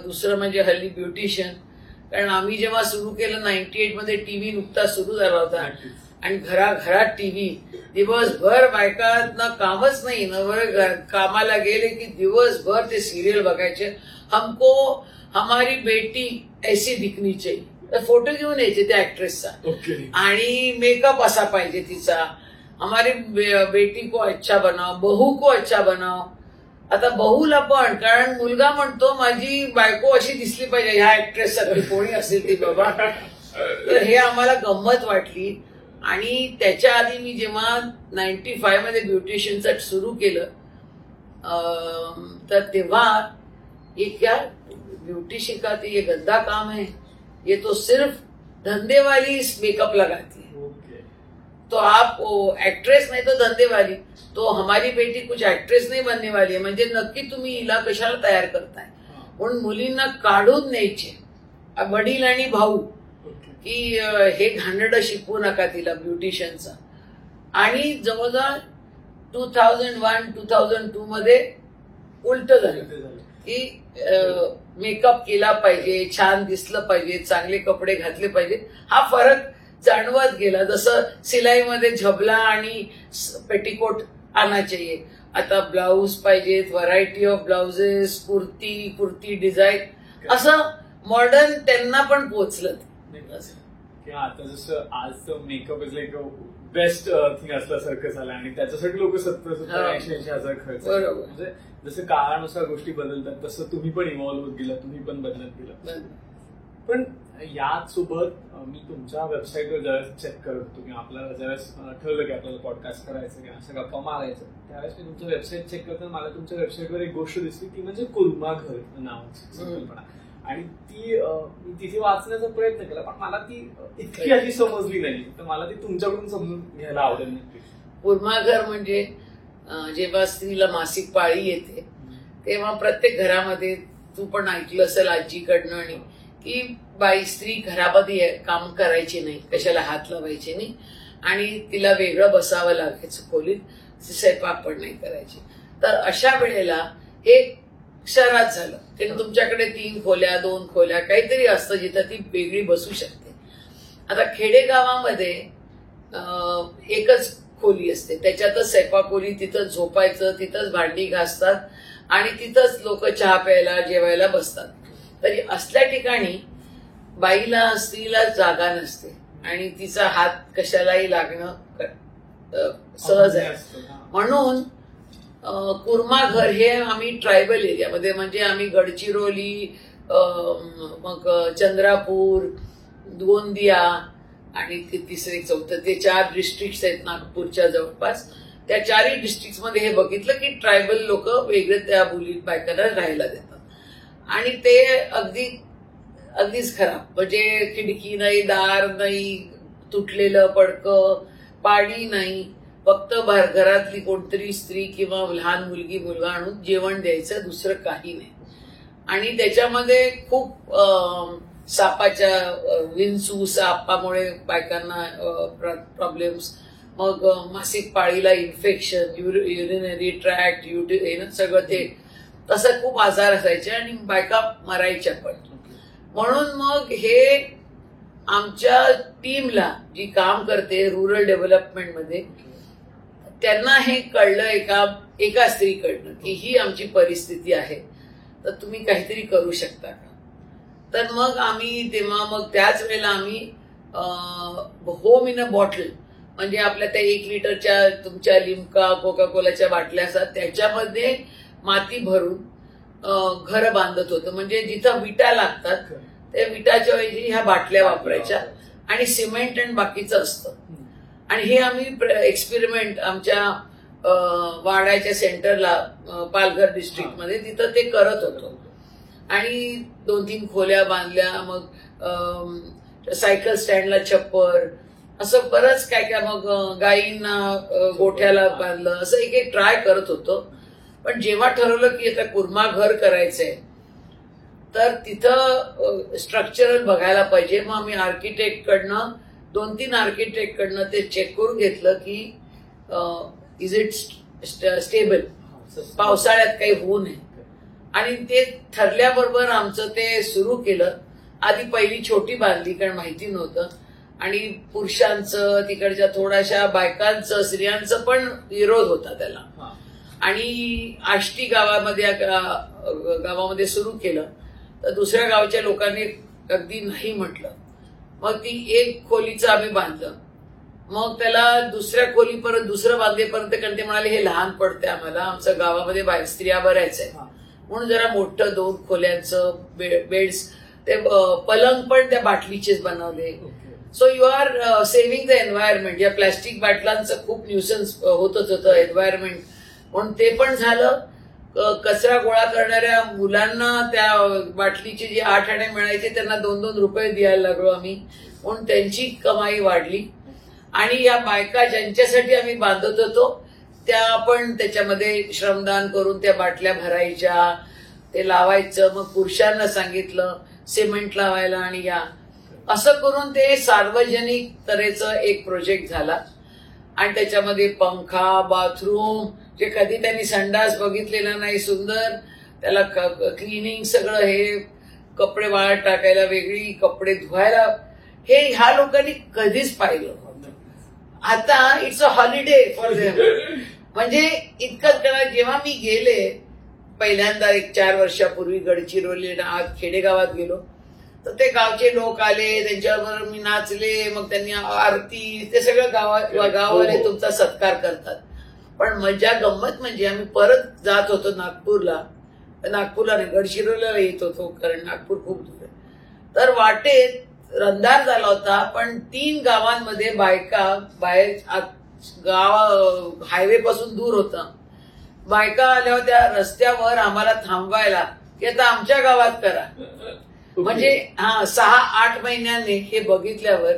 दुसरं म्हणजे हल्ली ब्युटिशियन, कारण आम्ही जेव्हा सुरू केलं 98 मध्ये टीव्ही नुकता सुरू झाला होता नक्कीच. आणि घराघरात टीव्ही, दिवसभर बायकांना कामच नाही, नवरे कामाला गेले की दिवसभर ते सिरियल बघायचे. हमको हमारी बेटी ऐसी दिखनी चाहिए, तर फोटो घेऊन यायचे त्या ऍक्ट्रेसचा ओके. आणि मेकअप असा पाहिजे तिचा, हमारी बेटी को अच्छा बनाव, बहू को अच्छा बनाव. आता बहूला पण, कारण मुलगा म्हणतो माझी बायको अशी दिसली पाहिजे ह्या ऍक्ट्रेस सारखी, कोणी असेल ती बाबा. तर हे आम्हाला गंमत वाटली. आणि त्याच्या आधी मी जेव्हा 95 मध्ये ब्युटिशियनचं सुरू केलं, तर तेव्हा ये क्या ब्यूटी सिखाती, ये गंदा काम है, ये तो सिर्फ धंधे वाली मेकअप लगाती है, ओके. तो आप एक्ट्रेस नाही तो धंधे वाली, तो हमारी बेटी कुछ एक्ट्रेस नाही बनने वाली आहे. म्हणजे नक्की तुम्ही हिला कशाला तयार करताय. म्हणून मुलींना काढून न्यायचे वडील आणि भाऊ की हे घाणेरडं शिकवू नका तिला ब्युटिशियनचा. आणि जवळजवळ 2001-2002 मध्ये उलट झालं की मेकअप केला पाहिजे, छान दिसलं पाहिजे, चांगले कपडे घातले पाहिजे. हा फरक जाणवत गेला. जसं सिलाईमध्ये झबला आणि पेटीकोट आना चाहिए, आता ब्लाऊज पाहिजेत, variety of blouses, kurti design, असं मॉडर्न त्यांना पण पोचलं. आता जसं आज makeup is like best thing असल्यासारखं झालं आणि त्याच्यासाठी लोक 70,000-80,000 खर्च. म्हणजे जसं काळानुसार गोष्टी बदलतात तसं तुम्ही पण इव्हॉल्व्ह होत गेला, तुम्ही पण बदलत गेला. पण याच सोबत मी तुमच्या वेबसाईटवर ज्यावेळेस चेक करत होतो किंवा आपल्याला ज्यावेळेस ठरलं की आपल्याला पॉडकास्ट करायचं किंवा असं गप्पा मारायचं, त्यावेळेस मी तुमचं वेबसाईट चेक करताना मला तुमच्या वेबसाईटवर एक गोष्ट दिसली ती म्हणजे कुर्माघर नावाची संकल्पना. आणि ती मी तिथे वाचण्याचा प्रयत्न केला पण मला ती इतकी आधी समजली नाही, तर मला ती तुमच्याकडून समजून घ्यायला आवडेल. नक्की कुर्माघर म्हणजे जेव्हा स्त्रीला मासिक पाळी येते तेव्हा प्रत्येक घरामध्ये, तू पण ऐकलं असेल आजीकडनं, आणि की बाई स्त्री घरामध्ये काम करायची नाही, कशाला हात लावायचे नाही आणि तिला वेगळं बसावं लागायचं खोलीत, स्वयंपाक पण नाही करायची. तर अशा वेळेला हे शहरात झालं की तुमच्याकडे 3 खोल्या 2 खोल्या काहीतरी असतं जिथं ती वेगळी बसू शकते. आता खेडेगावामध्ये एकच खोली असते, त्याच्यातच स्वयंपाक खोली, तिथंच झोपायचं, तिथंच भांडी घासतात आणि तिथंच लोक चहा प्यायला जेवायला बसतात. तरी असल्या ठिकाणी बाईला स्त्रीला जागा नसते आणि तिचा हात कशालाही लागणं सहज आहे. म्हणून कुर्माघर हे आम्ही ट्रायबल एरियामध्ये, म्हणजे आम्ही गडचिरोली, मग चंद्रापूर, गोंदिया आणि तिसरे चौथं, ते 4 डिस्ट्रिक्ट आहेत नागपूरच्या जवळपास, त्या 4ही डिस्ट्रिक्टमध्ये हे बघितलं की ट्रायबल लोक वेगळे त्या बोलीत बायकांना राहायला देतात. आणि ते अगदीच खराब, म्हणजे खिडकी नाही, दार नाही, तुटलेलं पडकं, पाडी नाही, फक्त घरातली कोणतरी स्त्री किंवा लहान मुलगी मुलगा आणून जेवण द्यायचं, दुसरं काही नाही. आणि त्याच्यामध्ये खूप सापाच्या विंचू, सापामुळे बायकांना प्रॉब्लेम्स, मग मासिक पाळीला इन्फेक्शन, युरिनरी ट्रॅक्ट, सगळं ते तसं खूप आजार असायचे आणि बायका मरायच्या पण. म्हणून मग हे आमच्या टीमला जी काम करते रुरल डेव्हलपमेंटमध्ये, त्यांना हे कळलं एका स्त्रीकडनं की ही आमची परिस्थिती आहे, तर तुम्ही काहीतरी करू शकता का. तर मग आम्ही तेव्हा मग त्याच वेळेला आम्ही होम इन अ बॉटल, म्हणजे आपल्या त्या 1 लिटरच्या तुमच्या लिम्का कोका कोलाच्या बाटल्या असतात त्याच्यामध्ये माती भरून घर बांधत होतं. म्हणजे जिथं विटा लागतात त्या विटाच्या ऐवजी ह्या बाटल्या वापरायच्या आणि सिमेंट आणि बाकीचं असतं. आणि हे आम्ही एक्सपेरिमेंट आमच्या वाड्याच्या सेंटरला पालघर डिस्ट्रिक्टमध्ये तिथं ते करत होतो. आणि 2-3 खोल्या बांधल्या, मग सायकल स्टँडला छप्पर, असं बरंच काय काय, मग गायींना गोठ्याला बांधलं, असं एक ट्राय करत होतो. पण जेव्हा ठरवलं की आता कुर्माघर करायचंय तर तिथं स्ट्रक्चरल बघायला पाहिजे. मग आम्ही आर्किटेक्टकडनं 2-3 आर्किटेक्टकडनं ते चेक करून घेतलं की इज इट स्टेबल, पावसाळ्यात काही होऊ नये. आणि ते ठरल्याबरोबर आमचं ते सुरू केलं आधी पहिली छोटी बांधली कारण माहिती नव्हतं आणि पुरुषांचं तिकडच्या थोड्याशा बायकांचं स्त्रियांचं पण विरोध होता त्याला आणि आष्टी गावामध्ये सुरू केलं तर दुसऱ्या गावच्या लोकांनी अगदी नाही म्हटलं. मग ती एक खोलीचं आम्ही बांधलं. मग त्याला दुसऱ्या खोलीपर्यंत दुसरं बांधेपर्यंत कारण ते म्हणाले हे लहान पडते आम्हाला, आमच्या गावामध्ये स्त्रिया बऱ्याच आहेत म्हणून जरा मोठं 2 खोल्यांचं बेड्स ते पलंग पण त्या बाटलीचेच बनवले. So you are saving the environment. या प्लॅस्टिक बाटलांचं खूप न्यूसन्स होतच होतं एन्व्हायरमेंट म्हणून ते पण झालं. कचरा गोळा करणाऱ्या मुलांना त्या बाटलीचे जे 8 आणे मिळायचे त्यांना 2-2 रुपये द्यायला लागलो आम्ही म्हणून त्यांची कमाई वाढली. आणि या बायका ज्यांच्यासाठी आम्ही बांधत होतो त्या पण त्याच्यामध्ये श्रमदान करून त्या बाटल्या भरायच्या, ते लावायचं. मग पुरुषांना सांगितलं सिमेंट लावायला आणि या असं करून ते सार्वजनिक तऱ्हेचं एक प्रोजेक्ट झाला. आणि त्याच्यामध्ये पंखा, बाथरूम जे कधी त्यांनी संडास बघितलेला नाही सुंदर, त्याला क्लिनिंग सगळं, हे कपडे वाळत टाकायला वेगळी, कपडे धुवायला, हे ह्या लोकांनी कधीच पाहिलं नव्हतं. आता it's a holiday for them. म्हणजे इतकंच करा. जेव्हा मी गेले पहिल्यांदा 4 वर्षापूर्वी गडचिरोली खेडेगावात गेलो तर ते गावचे लोक आले, त्यांच्याबरोबर मी नाचले, मग त्यांनी आरती, ते सगळं गावावाले तुमचा सत्कार करतात. पण मजा गंमत म्हणजे आम्ही परत जात होतो नागपूरला नाही गडचिरोलीला येत होतो कारण नागपूर खूप दूर आहे. तर वाटेत अंधार झाला होता पण 3 गावांमध्ये बायका बाहेर हायवे पासून दूर होता. बायका आल्या होत्या रस्त्यावर आम्हाला थांबवायला की आता आमच्या गावात करा. म्हणजे 6-8 महिन्यांनी हे बघितल्यावर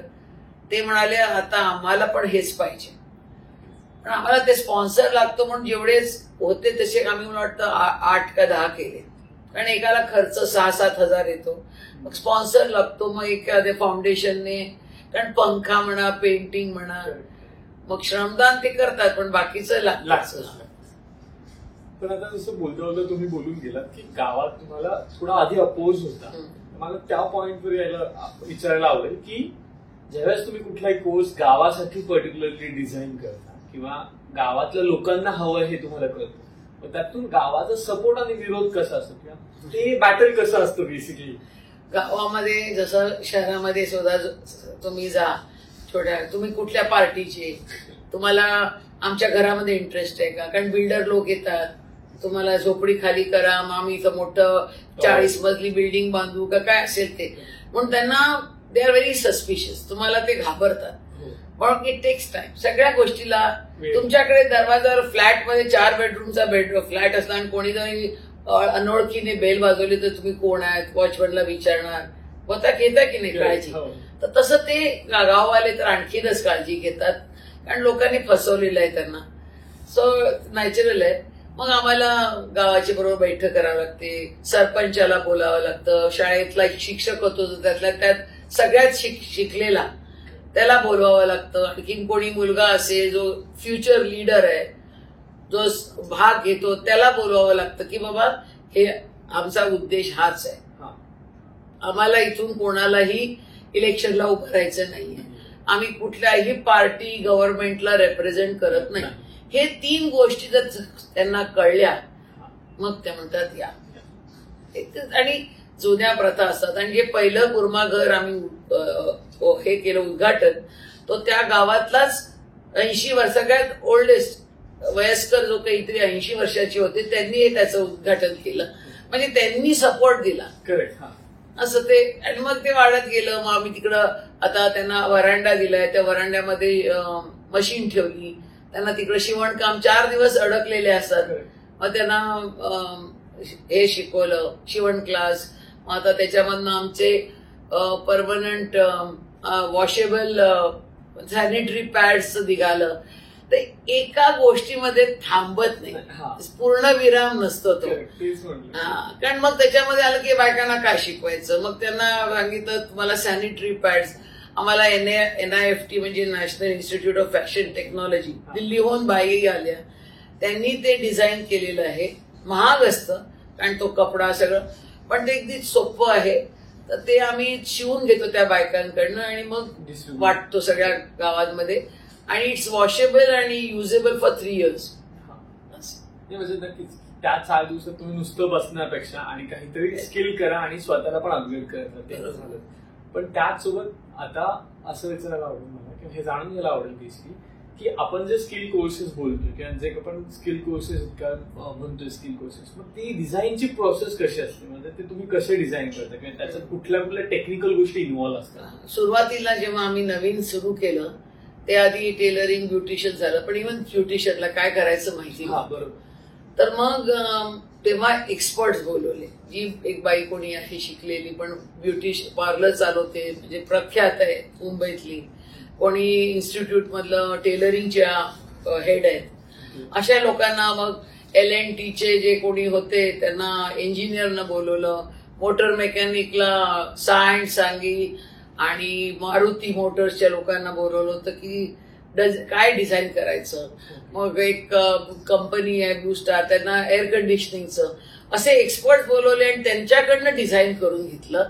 ते म्हणाले आता आम्हाला पण हेच पाहिजे. पण आम्हाला ते स्पॉन्सर लागतो म्हणून जेवढेच होते तसे आम्ही मला वाटतं 8 का 10 केले कारण एकाला खर्च 6-7 हजार येतो. मग स्पॉन्सर लागतो. मग एखाद्या फाउंडेशनने कारण पंखा म्हणा, पेंटिंग म्हणा, मग श्रमदान ते करतात पण बाकीचं लागतं. पण आता जसं बोलता तुम्ही बोलून गेलात की गावात तुम्हाला थोडा आधी अपोज होता. मला त्या पॉइंटवर यायला विचारायला आवडेल की ज्यावेळेस तुम्ही कुठलाही कोर्स गावासाठी पर्टिक्युलरली डिझाईन करता किंवा गावातल्या लोकांना हवं हे तुम्हाला कळतं, मग त्यातून गावाचा सपोर्ट आणि विरोध कसा असतो किंवा ते बॅटल कसं असतं बेसिकली. गावामध्ये जसं शहरामध्ये सुद्धा तुम्ही जा छोट्या, तुम्ही कुठल्या पार्टीचे, तुम्हाला आमच्या घरामध्ये इंटरेस्ट आहे का, कारण बिल्डर लोक येतात, तुम्हाला झोपडी खाली करा, मग आम्ही इथं मोठं 40 मजली बिल्डिंग बांधू का काय असेल ते, म्हणून त्यांना दे आर व्हेरी सस्पिशियस, तुम्हाला ते घाबरतात. पण इट टेक्स टाइम. सगळ्या गोष्टीला तुमच्याकडे दरवाजावर फ्लॅटमध्ये 4 बेडरूमचा फ्लॅट असला आणि कोणी जरी अनोळखीने बेल वाजवली तर तुम्ही कोण आहेत वॉचमॅनला विचारणार, होता घेता की नाही काळजी. तर तसं ते गाववाले तर आणखीनच काळजी घेतात कारण लोकांनी फसवलेलं आहे त्यांना. सो नॅचरल आहे. मग आम्हाला गावाची बरोबर बैठक करावं लागते, सरपंचाला बोलावं लागतं, शाळेतला शिक्षक होतो त्यातल्या त्यात सगळ्यात शिकलेला त्याला बोलवावं लागतं. आणखीन कोणी मुलगा असेल जो फ्युचर लीडर आहे, जो भाग घेतो, त्याला बोलवावं लागतं की बाबा हे आमचा उद्देश हाच आहे, आम्हाला इथून कोणालाही इलेक्शनला उभं राहायचं नाहीये, आम्ही कुठल्याही पार्टी गव्हर्नमेंटला रिप्रेझेंट करत नाही. हे 3 गोष्टी जर त्यांना कळल्या मग त्या म्हणतात या. आणि जुन्या प्रथा असतात. आणि जे पहिलं कुर्मा घर आम्ही हे केलं उद्घाटन, तो त्या गावातलाच 80 वर्ष सगळ्यात ओल्डेस्ट वयस्कर जो काहीतरी 80 वर्षाचे होते त्यांनी त्याचं उद्घाटन केलं. म्हणजे त्यांनी सपोर्ट दिला. करेक्ट. असं ते. आणि मग ते वाढत गेलं. मग आम्ही तिकडं आता त्यांना वरांडा दिलाय, त्या वरांड्यामध्ये मशीन ठेवली, त्यांना तिकडे शिवणकाम 4 दिवस अडकलेले असतात, मग त्यांना हे शिकवलं शिवण क्लास. मग आता त्याच्यामधनं आमचे परमनंट वॉशेबल सॅनिटरी पॅड्स निघालं. तर एका गोष्टीमध्ये थांबत नाही, पूर्ण विराम नसतो तो. कारण मग त्याच्यामध्ये आलं की बायकांना काय शिकवायचं, मग त्यांना सांगितलं तुम्हाला सॅनिटरी पॅड्स. आम्हाला NIFT म्हणजे national institute of fashion technology दिल्लीहून बाई आल्या, त्यांनी ते डिझाईन केलेलं आहे. महाग असतं कारण तो कपडा सगळं, पण ते अगदी सोपं आहे. तर ते आम्ही शिवून घेतो त्या बायकांकडनं आणि मग वाटतो सगळ्या गावांमध्ये आणि इट्स वॉशेबल आणि युजेबल फॉर 3 years. म्हणजे नक्कीच त्या 4 दिवसात तुम्ही नुसतं बसण्यापेक्षा आणि काहीतरी स्किल करा आणि स्वतःला पण अपग्रेड करायचं ते झालं. पण त्याचसोबत आता असं विचारायला आवडेल मला किंवा हे जाणून घ्यायला आवडेल बेसिकली की आपण जे स्किल कोर्सेस बोलतोय किंवा जे आपण स्किल कोर्सेस म्हणतोय स्किल कोर्सेस, मग ती डिझाईनची प्रोसेस कशी असते, म्हणजे ते तुम्ही कसे डिझाईन करता किंवा त्याच्यात कुठल्या कुठल्या टेक्निकल गोष्टी इन्व्हॉल्व्ह असतात? सुरुवातीला जेव्हा आम्ही नवीन सुरू केलं ते आधी टेलरिंग ब्युटिशियन झालं, पण इव्हन ब्युटिशियनला काय करायचं माहिती बरोबर. तर मग तेव्हा एक्सपर्ट्स बोलवले. जी एक बाई कोणी आहे शिकलेली पण ब्युटिशियन पार्लर चालवते म्हणजे प्रख्यात आहे मुंबईतली, कोणी इन्स्टिट्यूट मधलं टेलरिंगच्या हेड आहेत, अशा लोकांना मग LNTचे जे कोणी होते त्यांना इंजिनियरना बोलवलं, मोटर मेकॅनिकला सांगी आणि मारुती मोटर्सच्या लोकांना बोलवलं होतं की काय डिझाईन करायचं. मग एक कंपनी आहे ब्लू स्टार, त्यांना एअर कंडिशनिंगचं असे एक्सपर्ट बोलवले आणि त्यांच्याकडनं डिझाईन करून घेतलं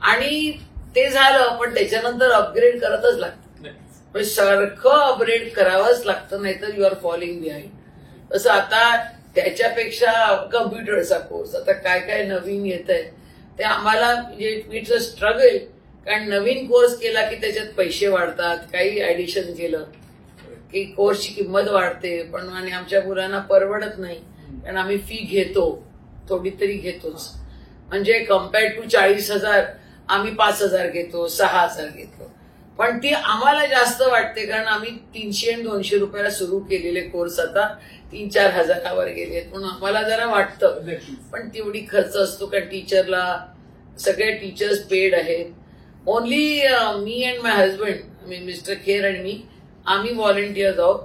आणि ते झालं. पण त्याच्यानंतर अपग्रेड करतच लागतं, म्हणजे सारखं अपग्रेड करावंच लागतं, नाहीतर यू आर फॉलिंग बिहाइंड. तसं आता त्याच्यापेक्षा कम्प्युटरचा कोर्स आता काय काय नवीन येत आहे ते आम्हाला म्हणजे इट्स अ स्ट्रगल, कारण नवीन कोर्स केला की त्याच्यात पैसे वाढतात, काही ऍडिशन केलं की कोर्सची किंमत वाढते, पण आणि आमच्या मुलांना परवडत नाही कारण आम्ही फी घेतो, थोडी तरी घेतोच. म्हणजे कम्पेअर टू 40,000 आम्ही 5,000 घेतो, 6,000 घेतो, पण ती आम्हाला जास्त वाटते कारण आम्ही 300 आणि 200 रुपयाला सुरू केलेले कोर्स आता 3-4 हजारावर गेले, म्हणून आम्हाला जरा वाटतं. पण तेवढी खर्च असतो कारण टीचरला सगळे टीचर्स पेड आहेत. Only me and my husband mister Kher आणि मी आम्ही व्हॉलंटिअर्स आहोत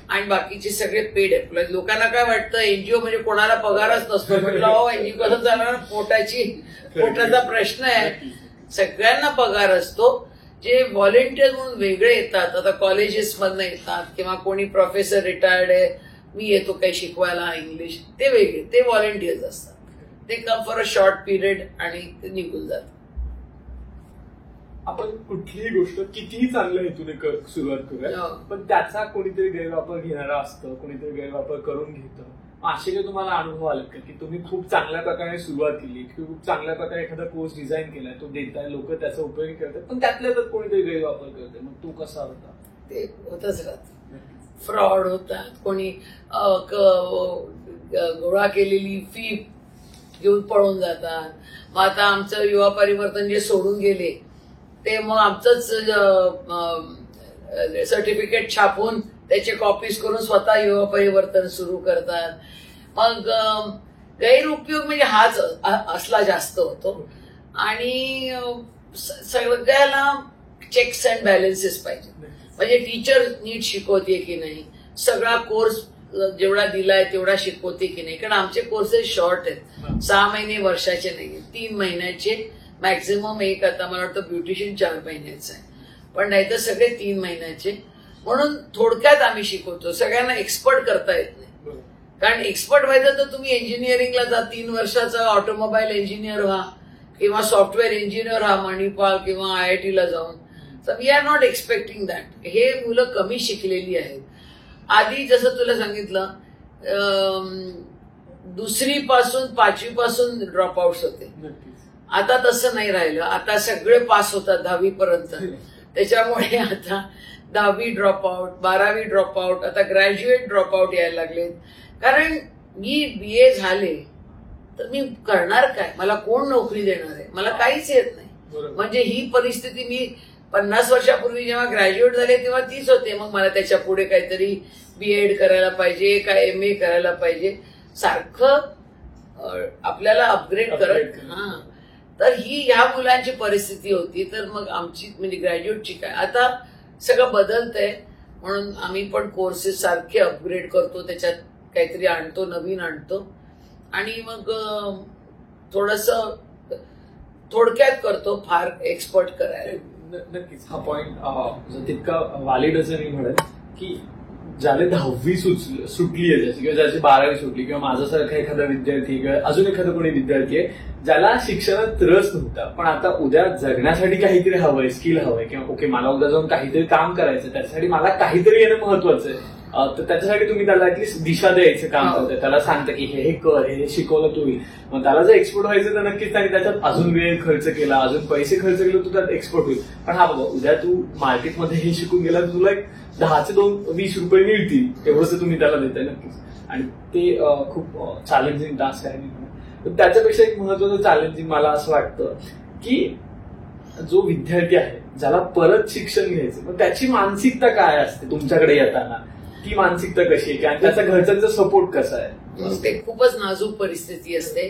आणि बाकीचे सगळे पेड आहेत. लोकांना काय वाटतं एनजीओ म्हणजे कोणाला पगारच नसतो, म्हटलं एनजीओ कसं जाणार, पोटाचा प्रश्न आहे. सगळ्यांना पगार असतो. जे व्हॉलंटिअर म्हणून वेगळे येतात, आता कॉलेजेस मधनं येतात किंवा कोणी प्रोफेसर रिटायर्ड आहे, मी येतो काही शिकवायला इंग्लिश, ते वेगळे, ते व्हॉलंटिअर्स असतात. ते come for a short period आणि ते निघून जातात. आपण कुठलीही गोष्ट कितीही चांगल्या हेतूने सुरुवात करूया, पण त्याचा कोणीतरी गैरवापर घेणारा असतं, कोणीतरी गैरवापर करून घेतं. असे काही तुम्हाला अनुभव आले का की तुम्ही खूप चांगल्या प्रकारे सुरुवात केली, खूप चांगल्या प्रकारे एखादा कोर्स डिझाईन केलाय, तो देताय, लोक त्याचा उपयोग करतात, पण त्यातल्या त्यात कोणीतरी गैरवापर करते, मग तो कसा होता? ते होतच राहत. फ्रॉड होतात, कोणी गोळा केलेली फी घेऊन पळून जातात. मग आता आमचं युवा परिवर्तन जे सोडून गेले ते मग आमचंच सर्टिफिकेट छापून त्याचे कॉपीज करून स्वतः युवा परिवर्तन सुरू करतात. मग गैरउपयोग म्हणजे हाच असला जास्त होतो आणि सगळ्याला चेक्स अँड बॅलन्सेस पाहिजे. म्हणजे टीचर नीट शिकवते की नाही, सगळा कोर्स जेवढा दिलाय तेवढा शिकवते की नाही, कारण आमचे कोर्सेस शॉर्ट आहेत, 6 महिने वर्षाचे नाहीये, 3 महिन्याचे मॅक्झिमम. एक आता मला वाटतं ब्युटिशियन 4 महिन्याचं आहे, पण नाही तर सगळे 3 महिन्याचे. म्हणून थोडक्यात आम्ही शिकवतो. सगळ्यांना एक्सपर्ट करता येत नाही, कारण एक्सपर्ट व्हायचं तर तुम्ही इंजिनिअरिंगला जा, 3 वर्षाचा ऑटोमोबाईल इंजिनियर व्हा किंवा सॉफ्टवेअर इंजिनियर व्हा मणिपाल किंवा IIT ला जाऊन. तर we are not expecting that. हे मुलं कमी शिकलेली आहेत. आधी जसं तुला सांगितलं 2री पासून 5वी पासून ड्रॉपआउट्स होते, आता तसं नाही राहिलं. आता सगळे पास होतात 10वी पर्यंत. त्याच्यामुळे आता 10वी ड्रॉपआउट, 12वी ड्रॉपआउट, आता ग्रॅज्युएट ड्रॉपआउट यायला लागलेत. कारण मी BA झाले तर मी करणार काय, मला कोण नोकरी देणार आहे, मला काहीच येत नाही. म्हणजे ही परिस्थिती मी 50 वर्षापूर्वी जेव्हा ग्रॅज्युएट झाले तेव्हा तीच होते. मग मला त्याच्या पुढे काहीतरी BEd करायला पाहिजे, काय MA करायला पाहिजे, सारखं आपल्याला अपग्रेड करत. तर ही ह्या मुलांची परिस्थिती होती. तर मग आमची म्हणजे ग्रॅज्युएटची काय, आता सगळं बदलतंय, म्हणून आम्ही पण कोर्सेस सारखे अपग्रेड करतो, त्याच्यात काहीतरी आणतो, नवीन आणतो आणि मग थोडंसं थोडक्यात करतो, फार एक्सपर्ट करायला. नक्कीच हा पॉइंट तितका व्हॅलिड असं मी म्हणेन की ज्याला 10वी सुटली आहे त्याची, किंवा ज्याची 12वी सुटली, किंवा माझ्यासारखा एखादा विद्यार्थी किंवा अजून एखादा कोणी विद्यार्थी आहे ज्याला शिक्षणात रस नव्हता, पण आता उद्या जगण्यासाठी काहीतरी हवंय, स्किल हवंय, किंवा ओके मला उद्या जाऊन काहीतरी काम करायचं, त्याच्यासाठी मला काहीतरी येणं महत्वाचं आहे, तर त्याच्यासाठी तुम्ही त्याला ऍटलीस्ट दिशा द्यायचं काम करताय, त्याला सांगता की हे कर, हे शिकवलं तुम्ही, मग त्याला जर एक्सपर्ट व्हायचं तर नक्कीच त्याने त्याच्यात अजून वेळ खर्च केला, अजून पैसे खर्च केले, तू त्यात एक्सपर्ट होईल. पण हा बाबा उद्या तू मार्केटमध्ये हे शिकून गेला तर तुला एक 10चे 20 रुपये मिळतील, एवढंच तुम्ही त्याला देताय नक्कीच. आणि ते खूप चॅलेंजिंग टास्क आहे. त्याच्यापेक्षा एक महत्वाचं चॅलेंजिंग मला असं वाटतं की जो विद्यार्थी आहे ज्याला परत शिक्षण घ्यायचं, मग त्याची मानसिकता काय असते तुमच्याकडे येताना, ती मानसिकता कशी आहे, आणि त्याचा घरच्यांचा सपोर्ट कसा आहे? ते खूपच नाजूक परिस्थिती असते,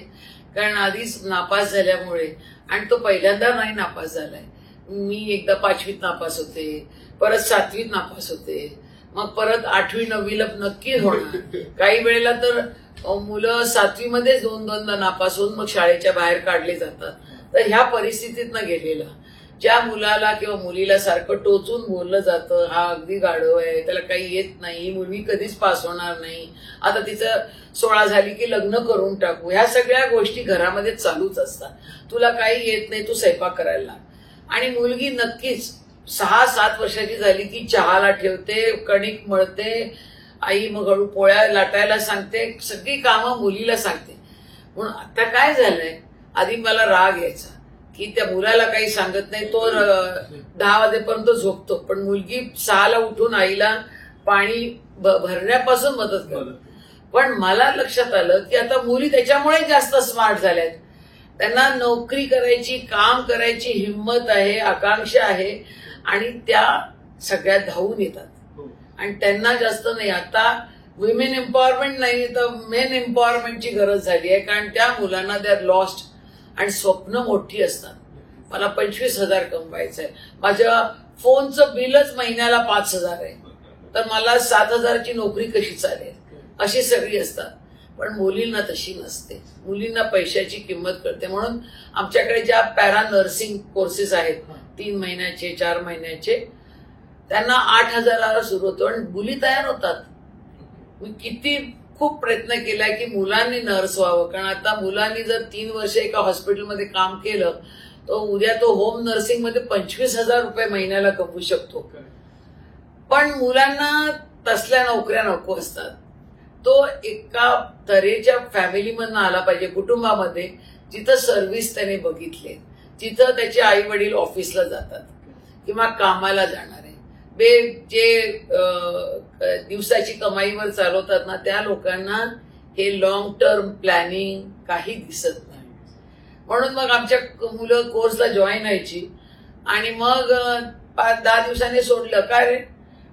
कारण आधीच नापास झाल्यामुळे, आणि तो पहिल्यांदा नाही नापास झालाय. मी एकदा 5वीत नापास होते, परत 7वीत नापास होते, मग परत 8वी 9वीला नक्की होणार. काही वेळेला तर मुलं 7वी मध्ये 2-2दा नापास होऊन मग शाळेच्या बाहेर काढले जातात. तर ह्या परिस्थितीतनं गेलेला ज्या मुलाला किंवा मुलीला सारखं टोचून बोललं जातं, हा अगदी गाढव आहे, त्याला काही येत नाही, ही मुलगी कधीच पास होणार नाही, आता तिचं 16 झाली की लग्न करून टाकू, ह्या सगळ्या गोष्टी घरामध्ये चालूच असतात. तुला काही येत नाही, तू स्वयंपाक करायला लाग. आणि मुलगी नक्कीच 6-7 वर्षाची झाली की चहाला ठेवते, कणिक मळते, आई मग हळू पोळ्या लाटायला सांगते, सगळी कामं मुलीला सांगते. म्हणून आता काय झालंय, आधी मला राग यायचा की त्या मुलाला काही सांगत नाही, तो 10 वाजेपर्यंत झोपतो, पण मुलगी 6ला उठून आईला पाणी भरण्यापासून मदत करते. पण मला लक्षात आलं की आता मुली त्याच्यामुळे जास्त स्मार्ट झाल्यात, त्यांना नोकरी करायची, काम करायची हिंमत आहे, आकांक्षा आहे, आणि त्या सगळ्या धावून येतात. आणि त्यांना जास्त नाही, आता विमेन एम्पॉवरमेंट नाही तर मेन एम्पॉवरमेंटची गरज झाली आहे, कारण त्या मुलांना दे आर लॉस्ट, आणि स्वप्न मोठी असतात. मला 25,000 कमवायचं आहे, माझ्या फोनचं बिलच महिन्याला 5,000 आहे, तर मला 7,000ची नोकरी कशी चालेल, अशी सगळी असतात. पण मुलींना तशी नसते, मुलींना पैशाची किंमत कळते. म्हणून आमच्याकडे ज्या पॅरा नर्सिंग कोर्सेस आहेत 3 महिन्याचे 4 महिन्याचे, त्यांना 8,000ला सुरू होतो आणि मुली तयार होतात. मी किती खूप प्रयत्न केलाय की मुलांनी नर्स व्हावं, कारण आता मुलांनी जर 3 वर्ष एका हॉस्पिटलमध्ये काम केलं तर उद्या तो होम नर्सिंग मध्ये 25,000 रुपये महिन्याला कमवू शकतो. पण मुलांना तसल्या नोकऱ्या नको असतात. तो एका तऱ्हेच्या फॅमिलीमधनं आला पाहिजे, कुटुंबामध्ये, जिथं सर्व्हिस त्याने बघितले, जिथं त्याचे आई वडील ऑफिसला जातात किंवा कामाला जाणार आहे. जे दिवसाची कमाईवर चालवतात ना, त्या लोकांना हे लॉंग टर्म प्लॅनिंग काही दिसत नाही. म्हणून मग आमच्या मुलं कोर्सला जॉईन व्हायची आणि मग 5-10 दिवसांनी सोडलं. काय रे,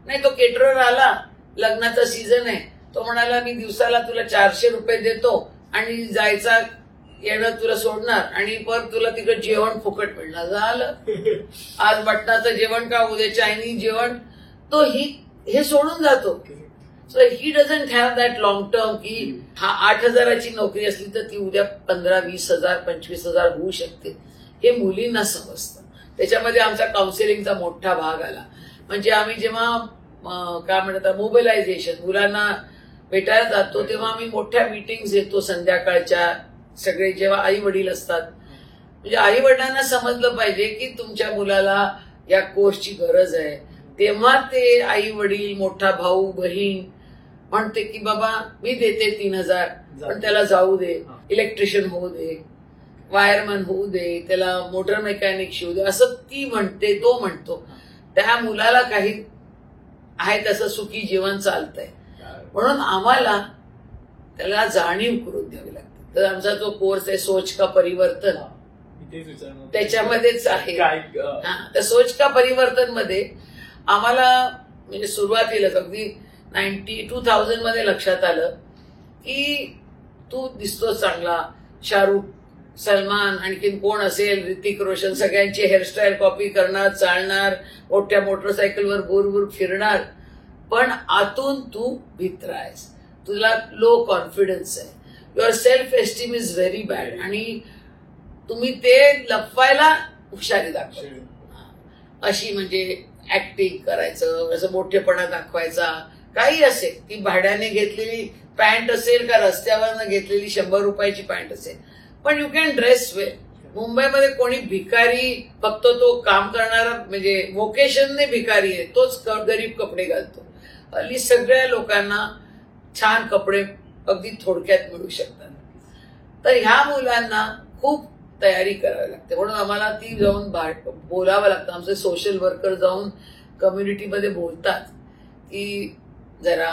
नाही तो केटरर आला, लग्नाचा सीझन आहे, तो म्हणाला मी दिवसाला तुला 400 रुपये देतो आणि जायचा येणं तुला सोडणार आणि परत तुला तिकडे जेवण फुकट मिळणार. झालं, आज मटणाचं जेवण का उद्या चायनीज जेवण, तो हे सोडून जातो. So he doesn't have that long term की 8,000ची नोकरी असली तर ती उद्या 15,000-20,000 25,000 होऊ शकते. हे मुलींना समजतं. त्याच्यामध्ये आमचा काउन्सिलिंगचा मोठा भाग आला. म्हणजे आम्ही जेव्हा काय म्हणतात मोबिलायझेशन, मुलांना भेटायला जातो तेव्हा आम्ही मोठ्या मीटिंग्स घेतो संध्याकाळच्या, सगळे जेव्हा आई वडील असतात. म्हणजे आई वडिलांना समजलं पाहिजे की तुमच्या मुलाला या कोर्सची गरज आहे. तेव्हा ते आई वडील, मोठा भाऊ बहीण म्हणते की बाबा मी देते 3,000, पण त्याला जाऊ दे, इलेक्ट्रिशियन होऊ दे, वायरमॅन होऊ दे, त्याला मोटर मेकॅनिक शिवू दे, असं ती म्हणते, तो म्हणतो. त्या मुलाला काही आहे तसं सुखी जीवन चालतंय. म्हणून आम्हाला त्याला जाणीव करून द्यावी लागते. तर आमचा जो कोर्स आहे सोच का परिवर्तन, त्याच्यामध्येच आहे. तर सोच का परिवर्तन मध्ये आम्हाला म्हणजे सुरुवातीलाच अगदी 2000 मध्ये लक्षात आलं की तू दिसतो चांगला, शाहरुख, सलमान, आणखीन कोण असेल, ऋतिक रोशन, सगळ्यांची हेअरस्टाईल कॉपी करणार, चालणार, मोठ्या मोटरसायकलवर गोरगोर फिरणार, पण आतून तू भित्र आहेस, तुला लो कॉन्फिडन्स आहे, your self esteem is very bad, आणि तुम्ही ते लपवायला हुशारी दाखवा. अशी म्हणजे ऍक्टिंग करायचं, असं मोठेपणा दाखवायचा, काही असेल, ती भाड्याने घेतलेली पॅन्ट असेल का रस्त्यावरनं घेतलेली 100 रुपयाची पॅन्ट असेल, पण यू कॅन ड्रेस वेल. मुंबईमध्ये कोणी भिकारी, फक्त तो काम करणारा म्हणजे व्होकेशनने भिकारी आहे, तोच गरीब कपडे घालतो. हल्ली सगळ्या लोकांना छान कपडे अगदी थोडक्यात मिळू शकतात. तर ह्या मुलांना खूप तयारी करावी लागते, म्हणून आम्हाला ती जाऊन बोलावं लागतं. आमचे सोशल वर्कर जाऊन कम्युनिटीमध्ये बोलतात की जरा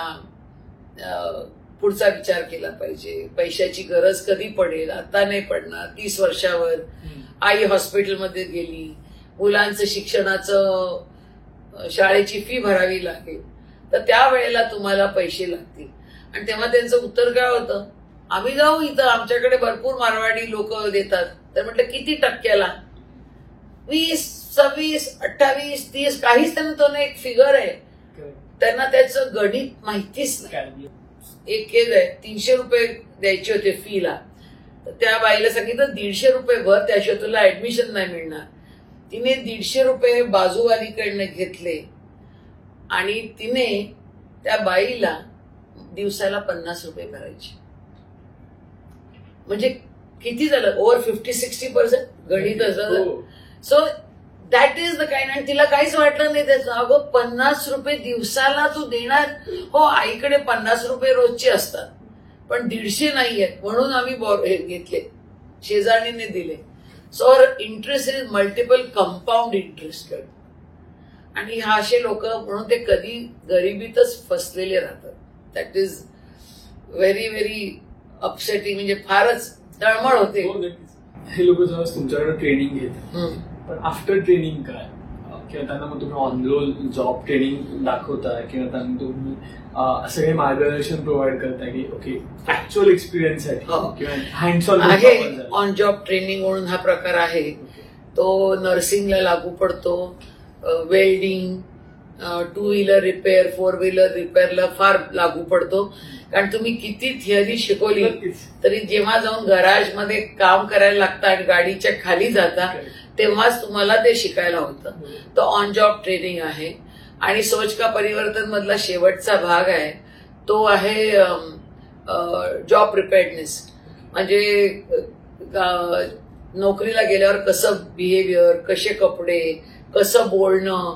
पुढचा विचार केला पाहिजे, पैशाची गरज कधी पडेल, आता नाही पडणार. 30 वर्षावर आई हॉस्पिटलमध्ये गेली, मुलांचं शिक्षणाचं शाळेची फी भरावी लागेल, तर त्यावेळेला तुम्हाला पैसे लागतील. आणि तेव्हा त्यांचं उत्तर काय होतं, आम्ही जाऊ इथं, आमच्याकडे भरपूर मारवाडी लोक देतात. तर म्हटलं किती टक्क्याला? 20, 26, 28, 30, काहीच त्यांना एक फिगर आहे, त्यांना त्याचं गणित माहितीच नाही. एक केस आहे, 300 रुपये द्यायचे होते फीला, तर त्या बाईला सांगितलं 150 रुपये भर, त्याशिवाय तुला ऍडमिशन नाही मिळणार. तिने 150 रुपये बाजूवालीकडनं घेतले आणि तिने त्या बाईला दिवसाला 50 रुपये भरायचे. म्हणजे किती झालं, ओव्हर 50-60% गणित असं. So that is the kind. आणि तिला काहीच वाटलं नाही त्याचं. अगं 50 रुपये दिवसाला तू देणार? हो, आईकडे 50 रुपये रोजचे असतात, पण 150 नाही आहेत, म्हणून आम्ही घेतले, शेजारणीने दिले. So interest is multiple compound interest. आणि हा असे लोक, म्हणून ते कधी गरिबीतच फसलेले राहतात. That is very very upsetting. म्हणजे फारच तळमळ होते. हे लोक जेव्हा तुमच्याकडे ट्रेनिंग घेतात, पण आफ्टर ट्रेनिंग काय, किंवा त्यांना मग तुम्ही ऑन रोल जॉब ट्रेनिंग दाखवताय, किंवा त्यांना तुम्ही असं काही मार्गदर्शन प्रोव्हाइड करताय की ओके ऍक्च्युअल एक्सपिरियन्स आहे किंवा हँड्स ऑन आहे. ऑन जॉब ट्रेनिंग म्हणून हा प्रकार आहे, तो नर्सिंगला लागू पडतो, वेल्डिंग, 2 व्हीलर रिपेअर, 4 व्हीलर रिपेअरला फार लागू पडतो. कारण तुम्ही किती थिअरी शिकवली तरी जेव्हा जाऊन गराजमध्ये काम करायला लागतं आणि गाडीच्या खाली जाता, तेव्हाच तुम्हाला ते शिकायला होतं. तो ऑन जॉब ट्रेनिंग आहे. आणि सोच का परिवर्तन मधला शेवटचा भाग आहे, तो आहे जॉब प्रिपेअर्डनेस. म्हणजे नोकरीला गेल्यावर कसं बिहेवियर, कसे कपडे, कसं बोलणं,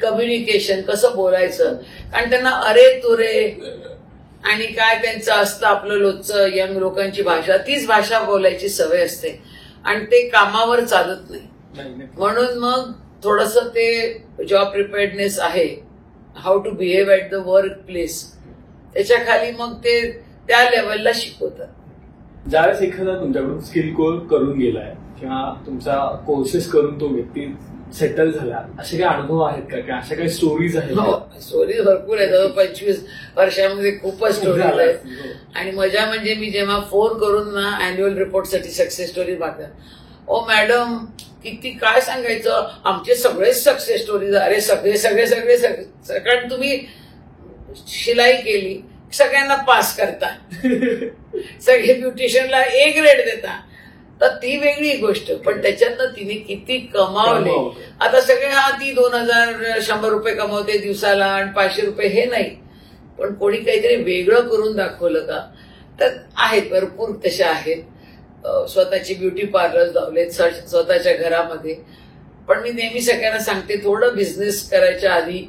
कम्युनिकेशन कसं बोलायचं. कारण त्यांना अरे तुरे आणि काय त्यांचं असतं, आपलं लोकचं यंग लोकांची भाषा, तीच भाषा बोलायची सवय असते आणि ते कामावर चालत नाही. म्हणून मग थोडंसं ते जॉब प्रिपेअर्डनेस आहे, how to behave at the work place, त्याच्या खाली मग ते त्या लेवलला शिकवतात. ज्यावेळेस एखादा तुमच्याकडून स्किल कोर्स करून गेलाय किंवा तुमचा कोर्सेस करून तो व्यक्ती सेटल झाला, असे काही अनुभव आहेत का, किंवा अशा काही स्टोरीज आहेत? स्टोरीज भरपूर आहेत. 25 वर्षामध्ये खूपच स्टोरीज आहेत. आणि मजा म्हणजे मी जेव्हा फोन करून ना अॅन्युअल रिपोर्टसाठी सक्सेस स्टोरी मागतात, ओ मॅडम किती काय सांगायचं, आमचे सगळेच सक्सेस स्टोरीज. अरे सगळे सगळे सगळे सगळे, कारण तुम्ही शिलाई केली, सगळ्यांना पास करता, सगळे ब्युटिशियनला A ग्रेड देता, तर ती वेगळी गोष्ट. पण त्याच्यातनं तिने किती कमावले. आता सगळे ती 2000 100 रुपये कमावते दिवसाला आणि 500 रुपये, हे नाही, पण कोणी काहीतरी वेगळं करून दाखवलं का, तर आहेत, भरपूर तशा आहेत. स्वतःची ब्युटी पार्लर लावलेत स्वतःच्या घरामध्ये. पण मी नेहमी सगळ्यांना सांगते, थोडं बिझनेस करायच्या आधी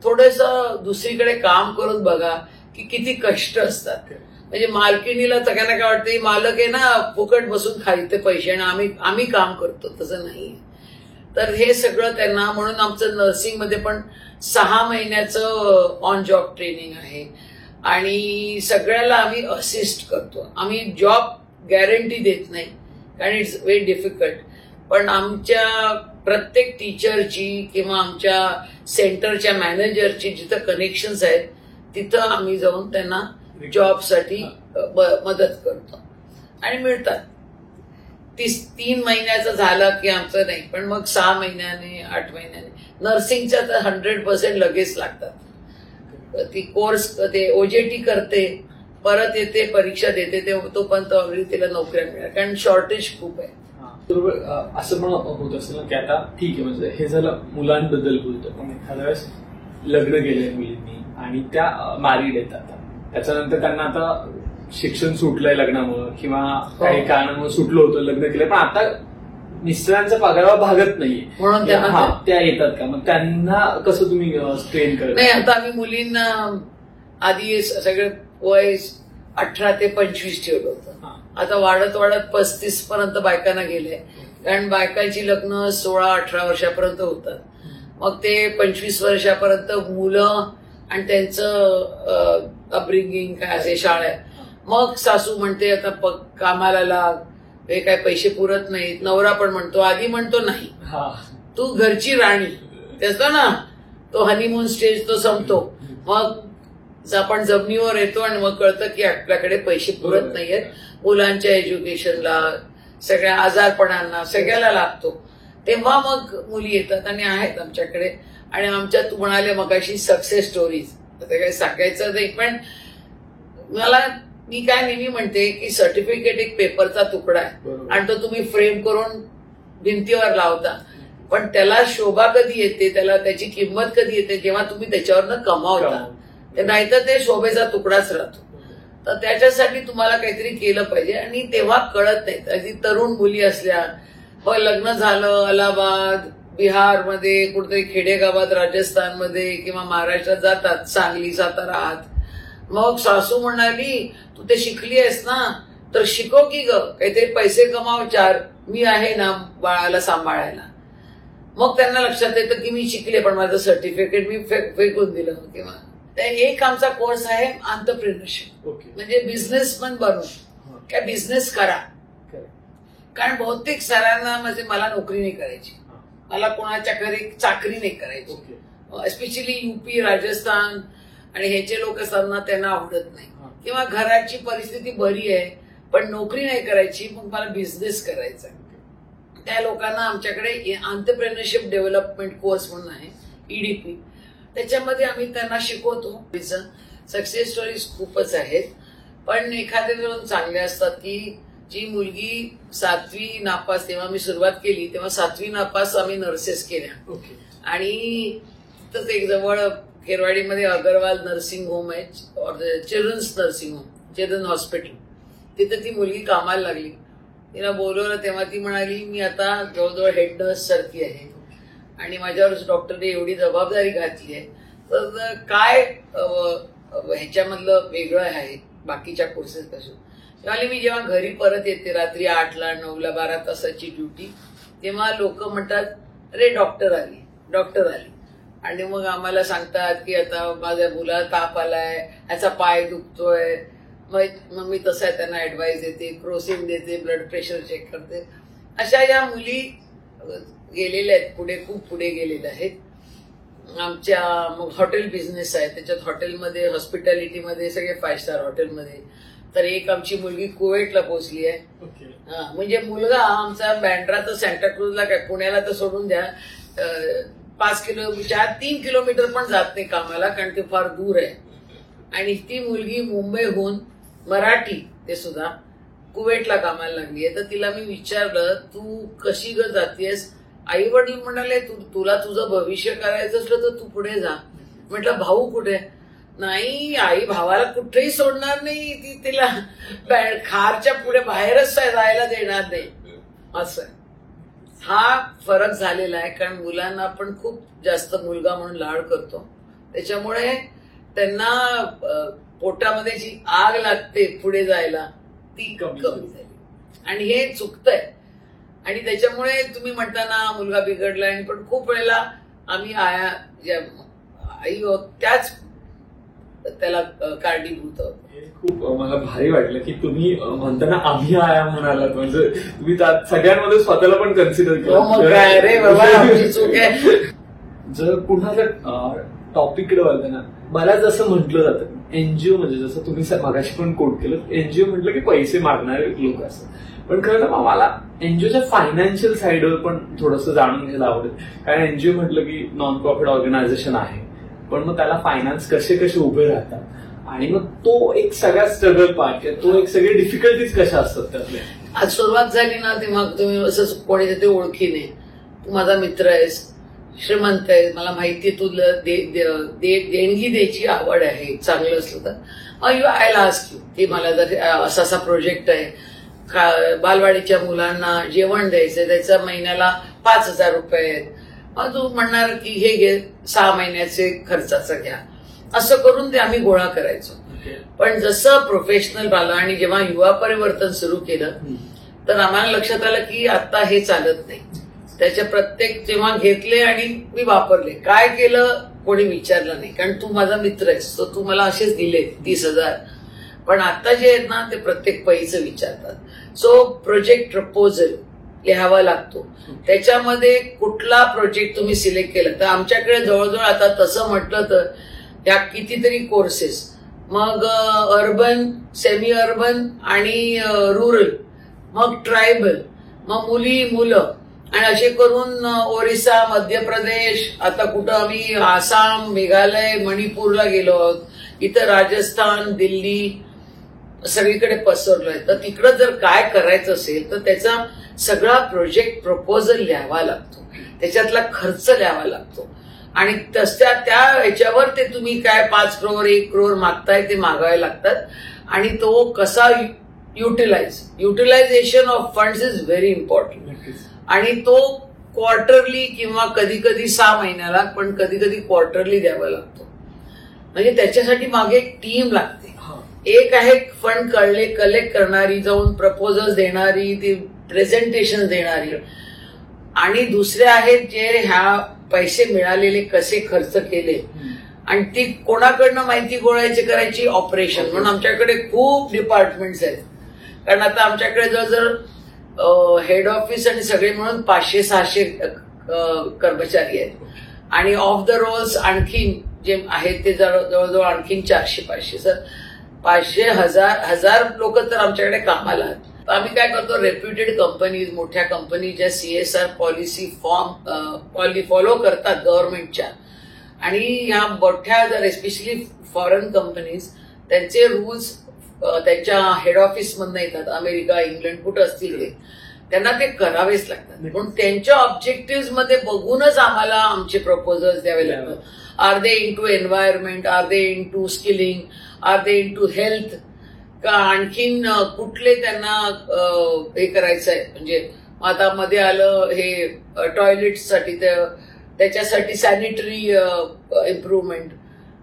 थोडंसं दुसरीकडे काम करून बघा की किती कष्ट असतात. म्हणजे मालकिणीला सगळ्यांना काय वाटतं, मालक आहे ना, फुकट बसून खायचे पैसे आणि आम्ही काम करतो, तसं नाही. तर हे सगळं त्यांना, म्हणून आमचं नर्सिंगमध्ये पण 6 महिन्याचं ऑन जॉब ट्रेनिंग आहे. आणि सगळ्याला आम्ही असिस्ट करतो. आम्ही जॉब गॅरंटी देत नाही, कारण इट्स व्हेरी डिफिकल्ट. पण आमच्या प्रत्येक टीचरची किंवा आमच्या सेंटरच्या मॅनेजरची जिथं कनेक्शन्स आहेत, तिथं आम्ही जाऊन त्यांना जॉबसाठी मदत करतो आणि मिळतात. 3 महिन्याचं झालं की आमचं नाही, पण मग 6 महिन्याने 8 महिन्याने. नर्सिंगच्या तर 100% लगेच लागतात. ती कोर्स ते OJT करते, परत येते, परीक्षा देते, तोपर्यंत ऑलरेडी तिला नोकऱ्या मिळाल्या, कारण शॉर्टेज खूप आहे. बरोबर. असं पण होत असेल ना की आता ठीक आहे, म्हणजे हे झालं मुलांबद्दल बोलतो, पण एखाद्या वेळेस लग्न केलंय मुलींनी आणि त्या मॅरिड आहेत आता, त्याच्यानंतर त्यांना आता शिक्षण सुटलंय लग्नामुळे किंवा काही कारणामुळे सुटलं होतं, लग्न केलंय, पण आता मिस्टरांचा पगारावर भागत नाहीये म्हणून त्या येतात का? मग त्यांना कसं तुम्ही ट्रेन करता? नाही, आता आम्ही मुलींना आधी सगळे वय 18 ते 25 ठेवलं होतं. आता वाढत वाढत 35 पर्यंत बायकांना गेले, कारण बायकांची लग्न 16-18 वर्षापर्यंत होतात. मग ते 25 वर्षापर्यंत मुलं आणि त्यांचं अपब्रिंगिंग काय असे शाळा. मग सासू म्हणते आता कामाला लाग, हे काय पैसे पुरत नाहीत. नवरा पण म्हणतो, आधी म्हणतो नाही, तू घरची राणी, त्याचा ना तो हनीमून स्टेज तो संपतो. मग आपण जमिनीवर येतो आणि मग कळतं की आपल्याकडे पैसे पुरत नाहीयेत. मुलांच्या एज्युकेशनला, सगळ्या आजारपणांना, सगळ्याला लागतो. तेव्हा मग मुली येतात आणि आहेत आमच्याकडे. आणि आमच्या तू म्हणाले मगाशी सक्सेस स्टोरीज, ते काही सांगायचं नाही, पण मी काय नेहमी म्हणते की सर्टिफिकेट एक पेपरचा तुकडा आहे आणि तो तुम्ही फ्रेम करून भिंतीवर लावता, पण त्याला शोभा कधी येते, त्याला त्याची किंमत कधी येते, जेव्हा तुम्ही त्याच्यावरनं कमावता. नाहीतर ते शोभेचा तुकडाच राहतो. तर त्याच्यासाठी तुम्हाला काहीतरी केलं पाहिजे आणि तेव्हा कळत नाही. अगदी तरुण मुली असल्या, लग्न झालं अलाहाबाद, बिहारमध्ये, कुठेतरी खेडेगावात, राजस्थानमध्ये किंवा महाराष्ट्रात जातात, सांगली, सातारा. मग सासू म्हणाली, तू ते शिकली आहेस ना, तर शिकव की ग, काहीतरी पैसे कमाव 4, मी आहे ना बाळाला सांभाळायला. मग त्यांना लक्षात येतं की मी शिकले, पण माझं सर्टिफिकेट मी फेकून दिलं. किंवा एक आमचा कोर्स आहे एंटरप्रेन्योरशिप, म्हणजे बिझनेसमन बनून काय बिझनेस करा. कारण बहुतेक सरांना म्हणजे मला नोकरी नाही करायची, मला कोणाच्या घरी चाकरी नाही करायची. एस्पेशली युपी, राजस्थान आणि ह्याचे लोक असताना त्यांना आवडत नाही, किंवा घराची परिस्थिती बरी आहे पण नोकरी नाही करायची, मग मला बिझनेस करायचा. त्या लोकांना आमच्याकडे एंटरप्रेन्योरशिप डेव्हलपमेंट कोर्स म्हणून आहे, EDP. त्याच्यामध्ये आम्ही त्यांना शिकवतो. सक्सेस स्टोरीज खूपच आहेत, पण एखादे दोन चांगले असतात की जी मुलगी 7वी नापास, तेव्हा मी सुरुवात केली तेव्हा 7वी नापास आम्ही नर्सेस केल्या. आणि तिथंच एक जवळ खेरवाडीमध्ये अगरवाल नर्सिंग होम आहे, children's nursing home, children hospital, तिथे ती मुलगी कामाला लागली. तिला बोलवलं तेव्हा ती म्हणाली, मी आता जवळजवळ हेड नर्स सारखी आहे आणि माझ्यावर डॉक्टरने एवढी जबाबदारी घातली आहे, तर काय ह्याच्यामधलं वेगळं आहे बाकीच्या कोर्सेस पासून. त्यामुळे मी जेव्हा घरी परत येते रात्री 8ला 9ला 12 तासाची ड्युटी, तेव्हा लोक म्हणतात, अरे डॉक्टर आली. आणि मग आम्हाला सांगतात की आता माझ्या मुलाला ताप आलाय, ह्याचा पाय दुखतोय. मग मी तसं त्यांना ऍडवाइस देते, क्रोसिन देते, ब्लड प्रेशर चेक करते. अशा या मुली गेलेल्या आहेत, पुढे खूप पुढे गेलेल्या आहेत. आमच्या मग हॉटेल बिझनेस आहे, त्याच्यात हॉटेलमध्ये, हॉस्पिटॅलिटीमध्ये, सगळे 5 स्टार हॉटेलमध्ये. तर एक आमची मुलगी कुवेटला पोहोचली आहे. म्हणजे मुलगा आमचा बँड्रा तर सँटाक्रूजला, काय पुण्याला तर सोडून द्या, 5 किलोमीटर 3 किलोमीटर पण जात नाही कामाला, कारण ते फार दूर आहे. आणि ती मुलगी मुंबईहून मराठी, ते सुद्धा कुवेटला कामाला लागली आहे. तर तिला मी विचारलं, तू कशी ग जातीयस? आई वडील म्हणाले, तुला तुझं भविष्य करायचं असलं तर तू पुढे जा. म्हटलं भाऊ कुठे? नाही, आई भावाला कुठेही सोडणार नाही, ती तिला खारच्या पुढे बाहेरच जायला देणार नाही. असं हा फरक झालेला आहे, कारण मुलांना आपण खूप जास्त मुलगा म्हणून लाड करतो, त्याच्यामुळे त्यांना पोटामध्ये जी आग लागते पुढे जायला ती कमी झाली. आणि हे चुकतंय. आणि त्याच्यामुळे तुम्ही म्हणताना मुलगा बिघडला, आणि पण खूप वेळेला आम्ही आई त्याच त्याला कारणीभूत आहोत. खूप मला भारी वाटलं की तुम्ही म्हणताना आम्ही आया म्हणालात, म्हणजे तुम्ही सगळ्यांमध्ये स्वतःला पण कन्सिडर केलं. चूक आहे. जर पुन्हा जर टॉपिककडे वळताना बऱ्याच असं म्हटलं जातं, एनजीओ म्हणजे जसं तुम्ही मागाशी पण कोट केलं, एनजीओ म्हटलं की पैसे मागणारे लोक असतात. पण खरं तर मला एनजीओच्या फायनान्शियल साईडवर पण थोडंसं जाणून घ्यायला आवडेल. कारण एनजीओ म्हटलं की नॉन प्रॉफिट ऑर्गनायझेशन आहे, पण मग त्याला फायनान्स कसे उभे राहतात, आणि मग तो एक सगळ्यात स्ट्रगल पार्ट आहे, तो एक सगळे डिफिकल्टीज कशा असतात त्यातल्या. आज सुरुवात झाली ना, तेव्हा तुम्ही असं कोणी ते ओळखीने, तू माझा मित्र आहेस, श्रीमंत आहे, मला माहिती तुला देणगी द्यायची आवड आहे, चांगलं असलं तर यू आय आस्क यू की मला जर असा असा प्रोजेक्ट आहे, बालवाडीच्या मुलांना जेवण द्यायचं, त्याचा महिन्याला 5,000 रुपये आहेत, मग तू म्हणणार की हे घे 6 महिन्याचे खर्चाचं घ्या. असं करून ते आम्ही गोळा करायचो. पण जसं प्रोफेशनल झालं आणि जेव्हा युवा परिवर्तन सुरू केलं तर आम्हाला लक्षात आलं की आता हे चालत नाही. त्याच्या प्रत्येक जेव्हा घेतले आणि मी वापरले, काय केलं कोणी विचारलं नाही, कारण तू माझा मित्र आहेस, तर तू मला असेच दिले 30,000. पण आता जे आहेत ना ते प्रत्येक पैसे विचारतात. सो प्रोजेक्ट प्रपोजल लिहावा लागतो, त्याच्यामध्ये कुठला प्रोजेक्ट तुम्ही सिलेक्ट केला. तर आमच्याकडे जवळजवळ आता तसं म्हटलं तर या कितीतरी कोर्सेस, मग अर्बन, सेमी अर्बन आणि रुरल, मग ट्रायबल, मग मुलं, आणि असे करून ओरिसा, मध्य प्रदेश, आता कुठं आम्ही आसाम, मेघालय, मणिपूरला गेलो आहोत, इथं राजस्थान, दिल्ली सगळीकडे पसरलोय. तर तिकडं जर काय करायचं असेल तर त्याचा सगळा प्रोजेक्ट प्रपोजल लिहावा लागतो, त्याच्यातला खर्च लिहावा लागतो, आणि तशा त्या ह्याच्यावर ते तुम्ही काय 5 करोड 1 करोड मागताय ते मागावे लागतात. आणि तो कसा utilisation of funds is very important. आणि तो क्वार्टरली किंवा कधी कधी 6 महिन्याला, पण कधी कधी क्वार्टरली द्यावा लागतो. म्हणजे त्याच्यासाठी मागे एक टीम लागते. एक आहे फंड कलेक्ट करणारी, जाऊन प्रपोजल्स देणारी, ती प्रेझेंटेशन देणारी, आणि दुसरे आहेत जे ह्या पैसे मिळालेले कसे खर्च केले आणि ती कोणाकडनं माहिती गोळायची करायची, ऑपरेशन. म्हणून आमच्याकडे खूप डिपार्टमेंट्स आहेत, कारण आता आमच्याकडे जर हेड ऑफिस आणि सगळे मिळून 500-600 कर्मचारी आहेत, आणि ऑफ द रोल्स आणखीन जे आहेत ते जवळजवळ आणखीन 400-500. सर 500-1000 लोक तर आमच्याकडे कामाला आहेत. आम्ही काय करतो, रेप्युटेड कंपनीज, मोठ्या कंपनी ज्या CSR पॉलिसी फॉलो करतात गव्हर्नमेंटच्या, आणि ह्या मोठ्या जर एस्पेशली फॉरेन कंपनीज, त्यांचे रूल्स त्यांच्या हेड ऑफिस मधनं येतात, अमेरिका, इंग्लंड कुठं असतील ते, त्यांना ते करावेच लागतात. म्हणून त्यांच्या ऑब्जेक्टिव्ह मध्ये बघूनच आम्हाला आमचे प्रपोजल्स द्यावे लागतात. Are they into environment, are they into skilling, are they into health, का आणखीन कुठले त्यांना हे करायचं आहे. म्हणजे आता मध्ये आलं हे टॉयलेटसाठी, त्याच्यासाठी सॅनिटरी इम्प्रुव्हमेंट,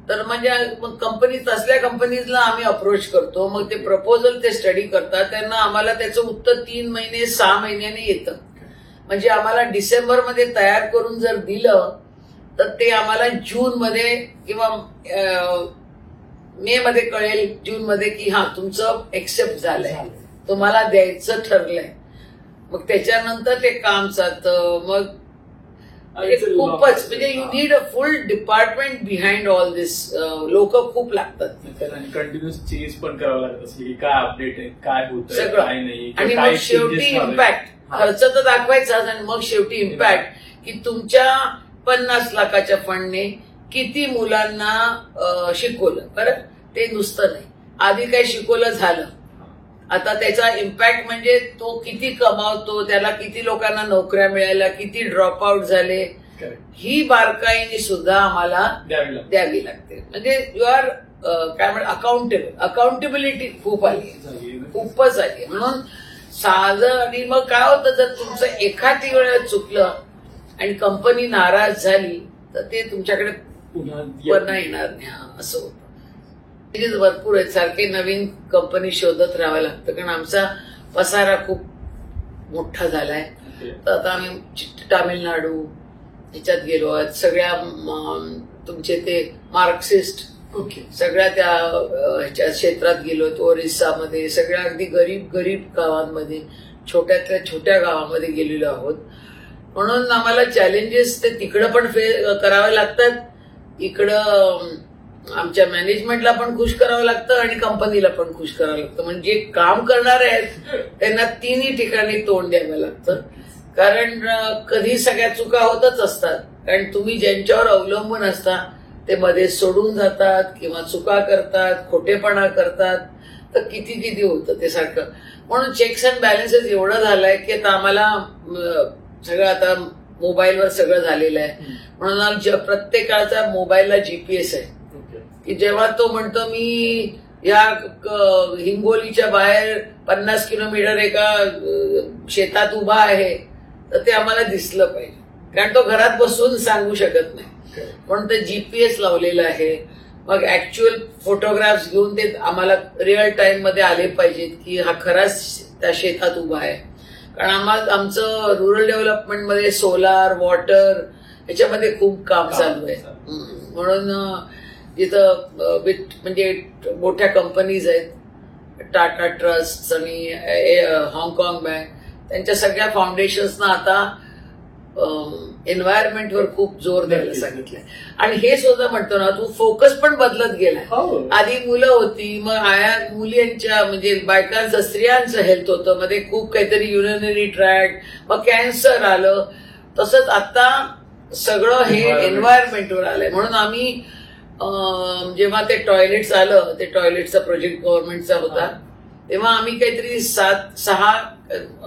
तर म्हणजे मग असल्या कंपनीजला आम्ही अप्रोच करतो. मग ते प्रपोजल ते स्टडी करतात, त्यांना आम्हाला त्याचं उत्तर 3 महिने 6 महिन्याने येतं. म्हणजे आम्हाला डिसेंबरमध्ये तयार करून जर दिलं तर ते आम्हाला जूनमध्ये किंवा मे मध्ये कळेल, जून मध्ये, की हा तुमचं एक्सेप्ट झालंय, तुम्हाला द्यायचं ठरलंय. मग त्याच्यानंतर ते काम चालतं. मग खूपच म्हणजे you need a full department behind all this. लोक खूप लागतात आणि कंटिन्युअस चेंज पण करावं लागत असेल की काय अपडेट आहे, काय होत सगळं, काय नाही, आणि मग शेवटी इम्पॅक्ट, खर्च तर दाखवायचाच, आणि मग शेवटी इम्पॅक्ट, की तुमच्या 50 लाखाच्या फंडने किती मुलांना शिकवलं. बरं, ते नुसतं नाही, आधी काही शिकवलं झालं, आता त्याचा इम्पॅक्ट म्हणजे तो किती कमावतो, त्याला किती लोकांना नोकऱ्या मिळाल्या, किती ड्रॉप आउट झाले, ही बारकाईने सुद्धा आम्हाला द्यावी लागते. म्हणजे यू आर काय म्हणतात अकाउंटेबिलिटी खूप आली, खूपच आली. म्हणून साधं, आणि मग काय होतं, जर तुमचं एखादी वेळ चुकलं आणि कंपनी नाराज झाली तर ते तुमच्याकडे पुन्हा येणार नाही, असं होतं. भरपूर आहेत, सारखे नवीन कंपनी शोधत राहावं लागतं, कारण आमचा पसारा खूप मोठा झालाय. तर आता आम्ही तामिळनाडू ह्याच्यात गेलो आहोत, सगळ्या तुमचे ते मार्क्सिस्ट सगळ्या त्या ह्याच्या क्षेत्रात गेलो, ओरिसामध्ये, सगळ्या अगदी गरीब गावांमध्ये, छोट्यातल्या छोट्या गावामध्ये गेलेलो आहोत. म्हणून आम्हाला चॅलेंजेस ते तिकडं पण करावे लागतात, इकडं आमच्या मॅनेजमेंटला पण खुश करावं लागतं आणि कंपनीला पण खुश करावं लागतं. म्हणजे काम करणारे आहेत त्यांना 3ही ठिकाणी तोंड द्यावं लागतं, कारण कधी सगळ्या चुका होतच असतात. कारण तुम्ही ज्यांच्यावर अवलंबून असता ते मध्ये सोडून जातात किंवा चुका करतात, खोटेपणा करतात, तर किती होतं ते सारखं. म्हणून चेक्स अँड बॅलन्सेस एवढं झालंय की आता आम्हाला सगळं आता मोबाईलवर सगळं झालेलं आहे. म्हणून प्रत्येकाचा मोबाईलला जीपीएस आहे की जेव्हा तो म्हणतो मी या हिंगोलीच्या बाहेर 50 किलोमीटर एका शेतात उभा आहे, तर ते आम्हाला दिसलं पाहिजे, कारण तो घरात बसून सांगू शकत नाही. पण ते जीपीएस लावलेलं आहे. मग ऍक्च्युअल फोटोग्राफ्स घेऊन ते आम्हाला रिअल टाइम मध्ये आले पाहिजेत की हा खराच त्या शेतात उभा आहे. कारण आमचं रुरल डेव्हलपमेंटमध्ये सोलार, वॉटर याच्यामध्ये खूप काम चालू आहे. म्हणून जिथं म्हणजे मोठ्या कंपनीज आहेत, टाटा ट्रस्ट आणि हाँगकाँग बँक, त्यांच्या सगळ्या फाउंडेशन्सना आता एन्व्हायरमेंटवर खूप जोर द्यायला सांगितलंय. आणि हे सुद्धा म्हणतो ना, तू फोकस पण बदलत गेलाय. आधी मुलं होती, मग मुलींच्या म्हणजे बायकांचं, स्त्रियांचं हेल्थ होतं, मध्ये खूप काहीतरी युरिनरी ट्रॅक्ट, मग कॅन्सर आलं. तसंच आता सगळं हे एन्व्हायरमेंटवर आलंय. म्हणून आम्ही जेव्हा ते टॉयलेट्स आलं, ते टॉयलेटचा प्रोजेक्ट गव्हर्नमेंटचा होता, तेव्हा आम्ही काहीतरी 6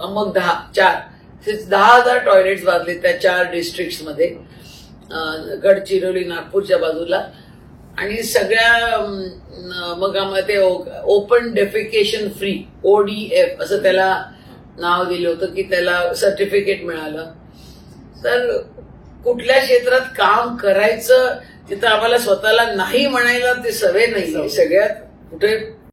मग 10,000 टॉयलेट्स बांधले त्या 4 डिस्ट्रिक्ट्समध्ये, गडचिरोली, नागपूरच्या बाजूला. आणि सगळ्या मग आम्हाला ते ओपन डेफिकेशन फ्री, ODF असं त्याला नाव दिलं होतं, की त्याला सर्टिफिकेट मिळालं. तर कुठल्या क्षेत्रात काम करायचं तिथं आम्हाला स्वतःला नाही म्हणायला ते सवय नाही. सगळ्यात कुठे